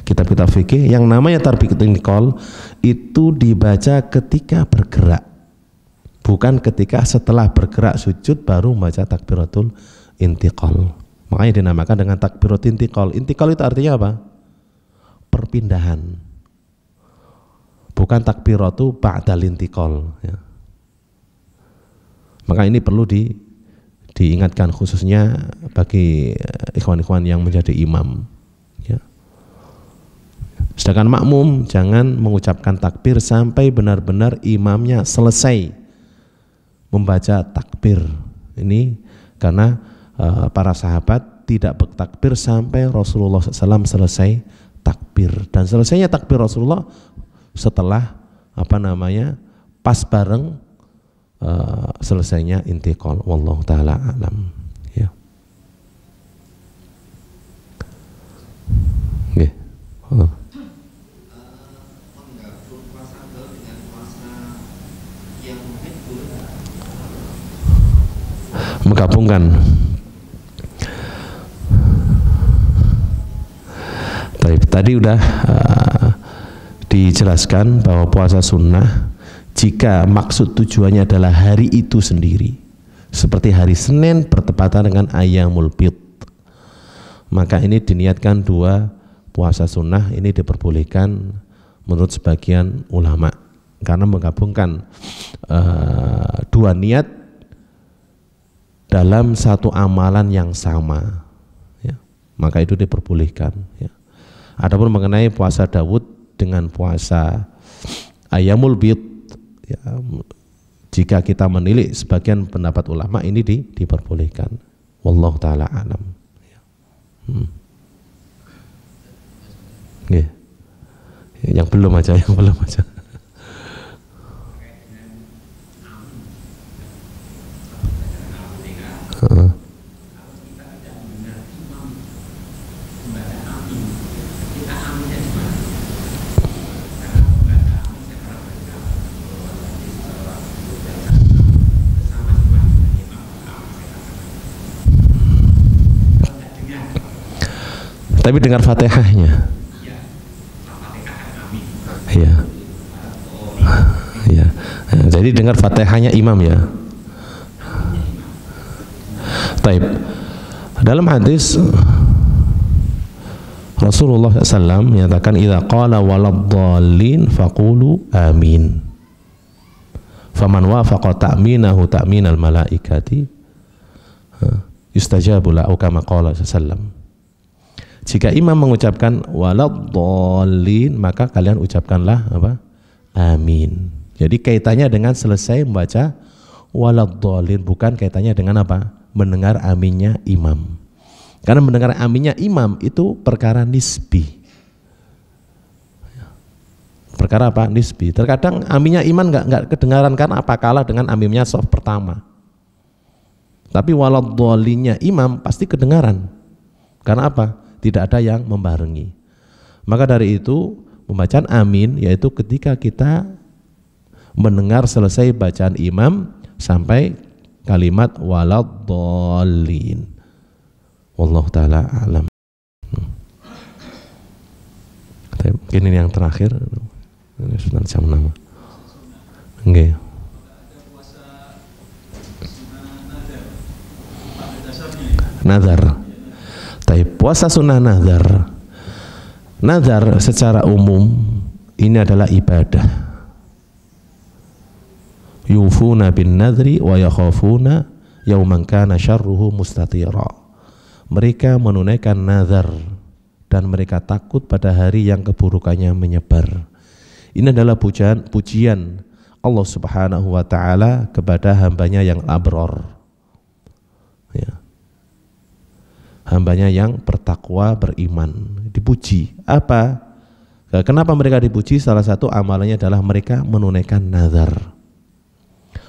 kitab-kitab fikih, yang namanya takbiratul intiqal itu dibaca ketika bergerak, bukan ketika setelah bergerak sujud baru membaca takbiratul intiqal. Makanya dinamakan dengan takbiratul intiqal. Intiqal itu artinya apa? Perpindahan. Bukan takbiratu ba'dal intiqal, ya. Maka ini perlu diingatkan khususnya bagi ikhwan-ikhwan yang menjadi imam, ya. Sedangkan makmum jangan mengucapkan takbir sampai benar-benar imamnya selesai membaca takbir. Ini karena para sahabat tidak bertakbir sampai Rasulullah SAW selesai takbir, dan selesainya takbir Rasulullah setelah pas bareng selesainya intiqal. Wallahu taala alam, ya. Nggih. menggabung puasa Daud dengan puasa yang mungkin boleh Menggabungkan. Tadi udah dijelaskan bahwa puasa sunnah jika maksud tujuannya adalah hari itu sendiri, seperti hari Senin bertepatan dengan Ayyamul Bid, maka ini diniatkan 2 puasa sunnah. Ini diperbolehkan menurut sebagian ulama karena menggabungkan 2 niat dalam 1 amalan yang sama, ya. Maka itu diperbolehkan, ya. Adapun mengenai puasa Daud dengan puasa Ayyamul Bid, ya, jika kita menilik sebagian pendapat ulama ini diperbolehkan. Wallahu taala alam, ya. Yeah. Yang belum aja. Tapi dengar Fatihahnya. Iya. Iya. Jadi dengar Fatihahnya imam, ya. Taib. Dalam hadis Rasulullah SAW menyatakan idza qala waladdallin faqulu amin. Faman wafaqa ta'minahu ta'minal malaikati yustajabu lahu kama qala sallallahu. Jika imam mengucapkan waladdallin, maka kalian ucapkanlah apa? Amin. Jadi kaitannya dengan selesai membaca waladdallin, bukan kaitannya dengan apa? Mendengar aminnya imam. Karena mendengar aminnya imam itu perkara nisbi. Perkara apa? Nisbi. Terkadang aminnya imam nggak kedengaran karena apa? Kalah dengan aminnya shaf pertama. Tapi waladhdallinnya imam pasti kedengaran. Karena apa? Tidak ada yang membarengi. Maka dari itu pembacaan amin yaitu ketika kita mendengar selesai bacaan imam sampai kalimat waladhdallin. Wallahu ta'ala alam. Mungkin ini yang terakhir. Ini sudah jam 6. Nggih. Nazar. Tapi puasa sunnah nazar. Nazar secara umum ini adalah ibadah. Yufuna bin nadri wa yakhafuna yawman kana syarruhu mustatira. Mereka menunaikan nazar dan mereka takut pada hari yang keburukannya menyebar. Ini adalah pujian Allah Subhanahu wa ta'ala kepada hambanya yang abror, ya. Hambanya yang bertakwa, beriman, dipuji. Apa? Kenapa mereka dipuji? Salah satu amalannya adalah mereka menunaikan nazar.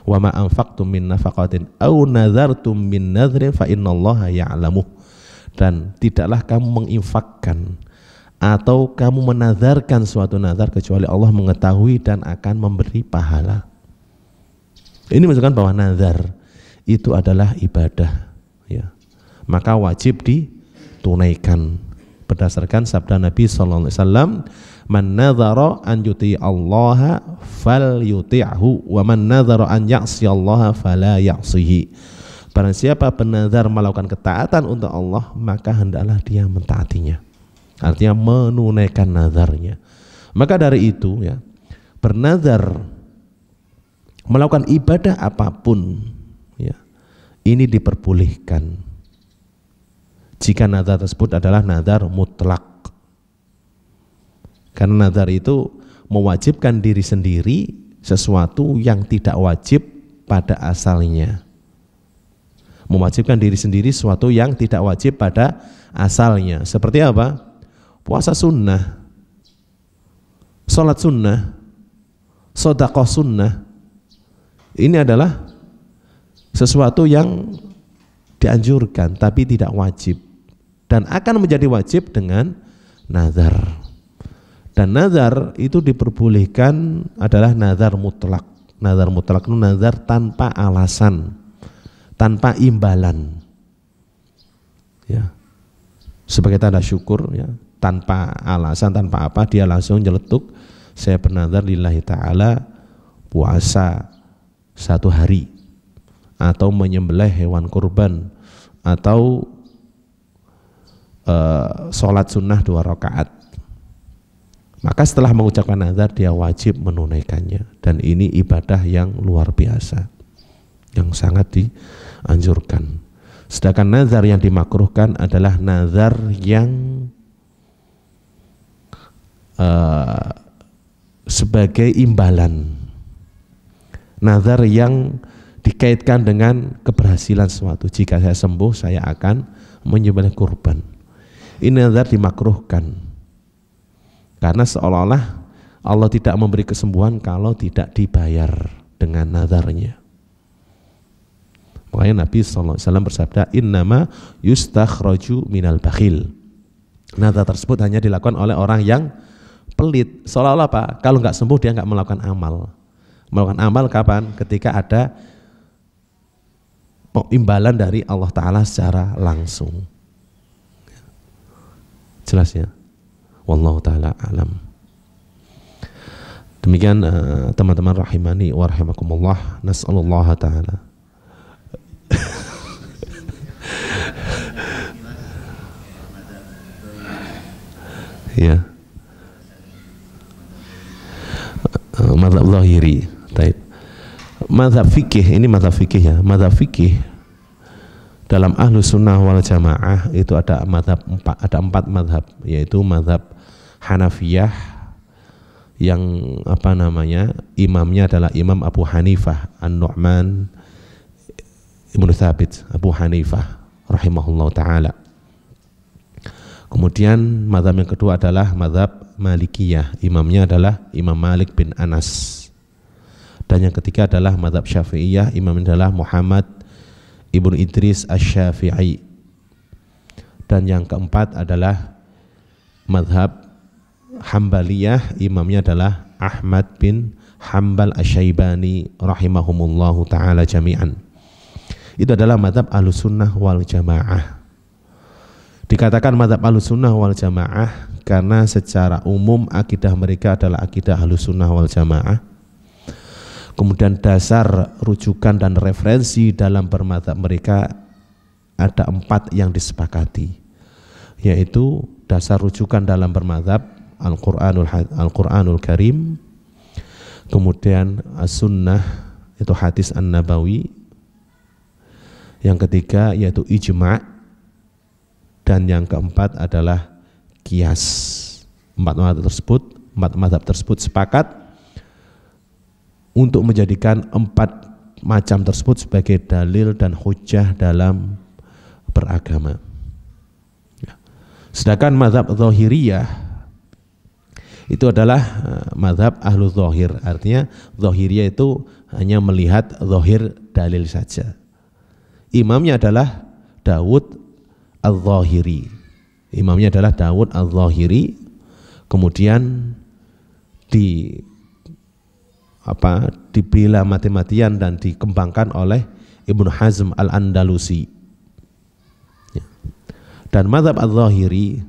Wa ma anfaqtum min nafaqatin aw nazartum min nadhrin fa innallaha ya'lamuh. Dan tidaklah kamu menginfakkan atau kamu menazarkan suatu nazar kecuali Allah mengetahui dan akan memberi pahala. Ini menunjukkan bahwa nazar itu adalah ibadah, ya. Maka wajib ditunaikan berdasarkan sabda Nabi sallallahu alaihi wasallam, man nazara an yuti Allah fal yuti'hu wa man nazara an ya'si Allah fala ya'sihi. Barang siapa bernazar melakukan ketaatan untuk Allah, maka hendaklah dia mentaatinya. Artinya menunaikan nazarnya. Maka dari itu, ya, bernazar melakukan ibadah apapun, ya, ini diperbolehkan jika nazar tersebut adalah nazar mutlak. Karena nazar itu mewajibkan diri sendiri sesuatu yang tidak wajib pada asalnya. Mewajibkan diri sendiri sesuatu yang tidak wajib pada asalnya. Seperti apa? Puasa sunnah, sholat sunnah, sedekah sunnah. Ini adalah sesuatu yang dianjurkan tapi tidak wajib, dan akan menjadi wajib dengan nazar. Dan nazar itu diperbolehkan adalah nazar mutlak. Nazar mutlak itu nazar tanpa alasan, tanpa imbalan, ya, sebagai tanda syukur, ya, tanpa alasan, tanpa apa, dia langsung nyeletuk, saya bernazar lillahi ta'ala puasa 1 hari, atau menyembelih hewan kurban, atau sholat sunnah 2 rakaat. Maka setelah mengucapkan nazar dia wajib menunaikannya, dan ini ibadah yang luar biasa, yang sangat dianjurkan. Sedangkan nazar yang dimakruhkan adalah nazar yang sebagai imbalan, nazar yang dikaitkan dengan keberhasilan sesuatu. Jika saya sembuh, saya akan menyembelih kurban. Ini nazar dimakruhkan karena seolah-olah Allah tidak memberi kesembuhan kalau tidak dibayar dengan nazarnya. Makanya Nabi SAW bersabda, innama yustakhraju minal bakhil. Nazar tersebut hanya dilakukan oleh orang yang pelit. Seolah-olah apa? Kalau nggak sembuh dia nggak melakukan amal. Melakukan amal kapan? Ketika ada imbalan dari Allah Ta'ala secara langsung. Jelas ya? Wallahu ta'ala alam. Demikian teman-teman rahimani wa rahimakumullah. Nas'alullah ta'ala Ya. Mazhab zahiri. Baik. Mazhab fikih, ini mazhab fikih ya. Mazhab fikih dalam Ahlus Sunnah wal Jamaah itu ada empat mazhab, yaitu mazhab Hanafiyah yang imamnya adalah Imam Abu Hanifah An-Nu'man Ibnu Tsabit Abu Hanifah rahimahullah ta'ala. Kemudian mazhab yang kedua adalah mazhab Malikiyah, imamnya adalah Imam Malik bin Anas. Dan yang ketiga adalah mazhab Syafi'iyah, imamnya adalah Muhammad Ibnu Idris Asy-Syafi'i. Dan yang keempat adalah mazhab Hambaliyah, imamnya adalah Ahmad bin Hanbal Asy-Syaibani rahimahumullahu ta'ala jami'an. Itu adalah mazhab Ahlussunnah wal Jamaah. Dikatakan mazhab Ahlussunnah wal Jamaah karena secara umum akidah mereka adalah akidah Ahlussunnah wal Jamaah. Kemudian dasar rujukan dan referensi dalam bermadzhab mereka ada 4 yang disepakati, yaitu dasar rujukan dalam bermadzhab Al-Quranul Karim, kemudian As-Sunnah itu hadis An-Nabawi, yang ketiga yaitu ijma', dan yang keempat adalah qiyas. 4 mazhab tersebut sepakat untuk menjadikan 4 macam tersebut sebagai dalil dan hujjah dalam beragama. Sedangkan mazhab Zahiriyah itu adalah mazhab ahlu zahir, artinya Zahiriyah itu hanya melihat zahir dalil saja. Imamnya adalah Dawud Al-Zahiri. Imamnya adalah Dawud Al-Zahiri. Kemudian dibela mati-matian dan dikembangkan oleh Ibnu Hazm Al-Andalusi. Dan mazhab Al-Zahiri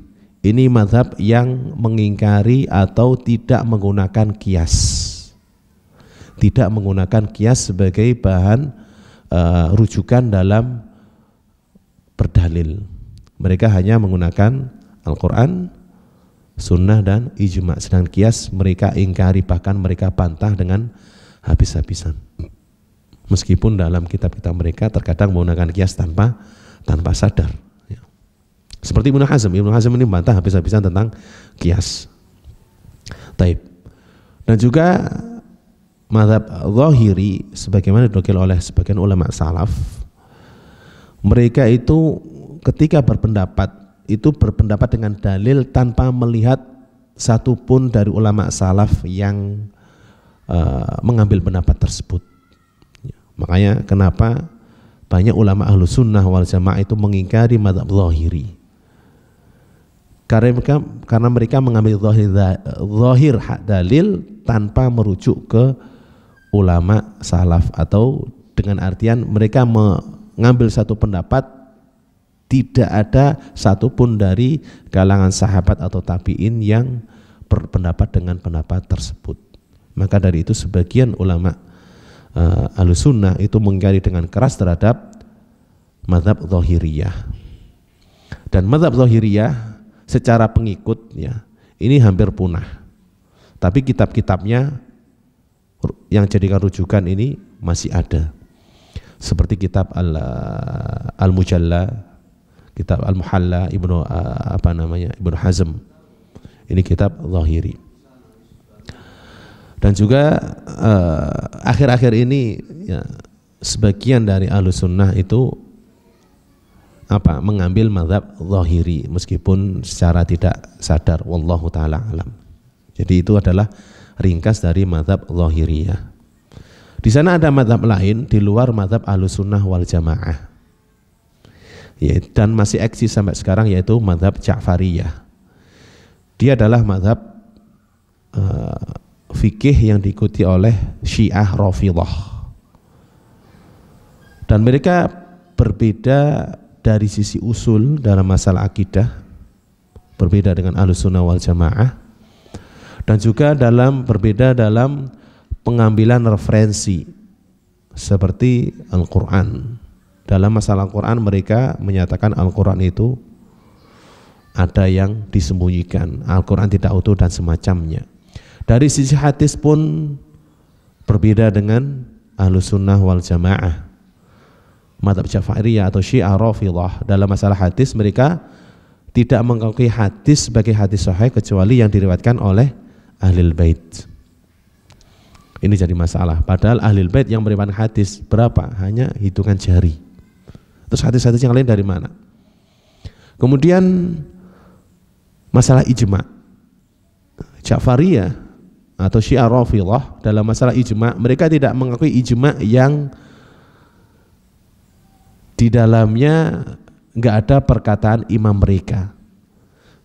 ini mazhab yang mengingkari atau tidak menggunakan qiyas. Tidak menggunakan qiyas sebagai bahan rujukan dalam berdalil. Mereka hanya menggunakan Al-Quran, Sunnah dan ijma'. Sedangkan qiyas mereka ingkari, bahkan mereka bantah dengan habis-habisan. Meskipun dalam kitab-kitab mereka terkadang menggunakan qiyas tanpa sadar. Seperti Ibnu Hazm ini bantah habis-habisan tentang qiyas. Taib. Dan juga mazhab Zahiri sebagaimana dinukil oleh sebagian ulama salaf, mereka itu ketika berpendapat dengan dalil tanpa melihat satupun dari ulama salaf yang mengambil pendapat tersebut. Makanya kenapa banyak ulama Ahlus Sunnah wal Jamaah itu mengingkari mazhab Zahiri, karena mereka mengambil zahir dalil tanpa merujuk ke ulama salaf, atau dengan artian mereka mengambil satu pendapat, tidak ada satupun dari kalangan sahabat atau tabi'in yang berpendapat dengan pendapat tersebut. Maka dari itu sebagian ulama Ahlus Sunnah itu mengingkari dengan keras terhadap mazhab Zahiriyah. Dan mazhab Zahiriyah secara pengikut ini hampir punah. Tapi kitab-kitabnya yang jadikan rujukan ini masih ada. Seperti kitab Al-Mujalla, kitab Al-Muhalla Ibnu Hazm. Ini kitab Zahiri. Dan juga akhir-akhir ini sebagian dari Ahlus Sunnah itu mengambil mazhab Zahiri meskipun secara tidak sadar, wallahu taala alam. Jadi itu adalah ringkas dari mazhab Zahiriyah. Di sana ada mazhab lain di luar mazhab Ahlus Sunnah wal Jamaah, dan masih eksis sampai sekarang, yaitu mazhab Ja'fariyah. Dia adalah mazhab fikih yang diikuti oleh Syiah Rafidhah, dan mereka berbeda dari sisi usul dalam masalah akidah, berbeda dengan Ahlus Sunnah wal Jamaah, dan juga berbeda dalam pengambilan referensi seperti Al-Quran. Dalam masalah Al-Quran mereka menyatakan Al-Quran itu ada yang disembunyikan, Al-Quran tidak utuh dan semacamnya. Dari sisi hadis pun berbeda dengan Ahlus Sunnah wal Jamaah. Mazhab Ja'fariyah atau Syiah Rafidhah dalam masalah hadis, mereka tidak mengakui hadis sebagai hadis sahih kecuali yang diriwayatkan oleh Ahlul Bait. Ini jadi masalah. Padahal Ahlul Bait yang meriwayatkan hadis berapa? Hanya hitungan jari. Terus hadis-hadis yang lain dari mana? Kemudian masalah ijma. Ja'fariyah atau Syiah Rafidhah dalam masalah ijma, mereka tidak mengakui ijma yang di dalamnya enggak ada perkataan imam mereka.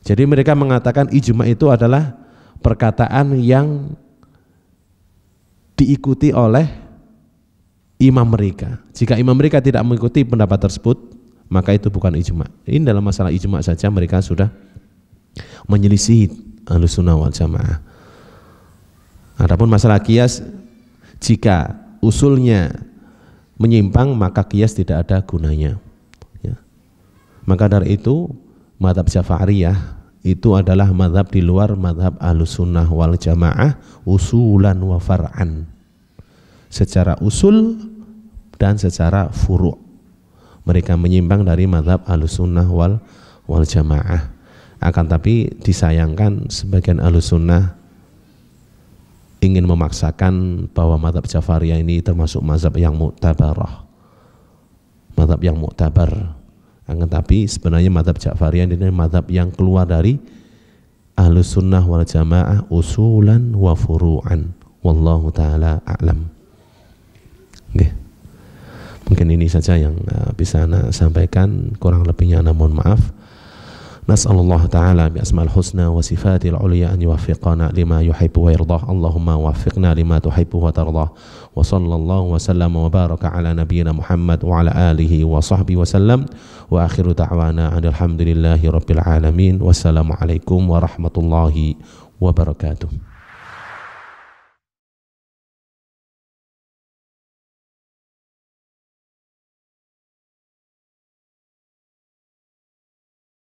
Jadi mereka mengatakan ijma itu adalah perkataan yang diikuti oleh imam mereka. Jika imam mereka tidak mengikuti pendapat tersebut, maka itu bukan ijma. Ini dalam masalah ijma saja mereka sudah menyelisih Ahlus Sunnah wal Jamaah. Adapun masalah qiyas, jika usulnya menyimpang maka qiyas tidak ada gunanya. Ya. Maka dari itu mazhab Ja'fariyah itu adalah mazhab di luar mazhab Ahlus Sunnah wal Jamaah usulan wa far'an. Secara usul dan secara furu'. Mereka menyimpang dari mazhab Ahlus Sunnah wal Jamaah. Akan tapi disayangkan sebagian Ahlus Sunnah ingin memaksakan bahwa mazhab Ja'fariyah ini termasuk mazhab yang mu'tabarah, mazhab yang mu'tabar. Akan tapi sebenarnya mazhab Ja'fariyah ini mazhab yang keluar dari Ahlus Sunnah wal Jamaah usulan wa furu'an. Wallahu ta'ala a'lam. Okay. Mungkin ini saja yang bisa Ana sampaikan, kurang lebihnya Ana mohon maaf. Nas'alullah ta'ala bi asma'il husna wa sifatil uliya an yuwaffiqana lima yuhibbu wa yardah. Allahumma waffiqna lima tuhibbu wa tardah. Wa sallallahu wa sallam wa baraka ala nabiyyina Muhammad wa ala alihi wa sahbihi wa sallam. Wa akhiru da'wana alhamdulillahi rabbil alamin. Wassalamualaikum warahmatullahi wabarakatuh.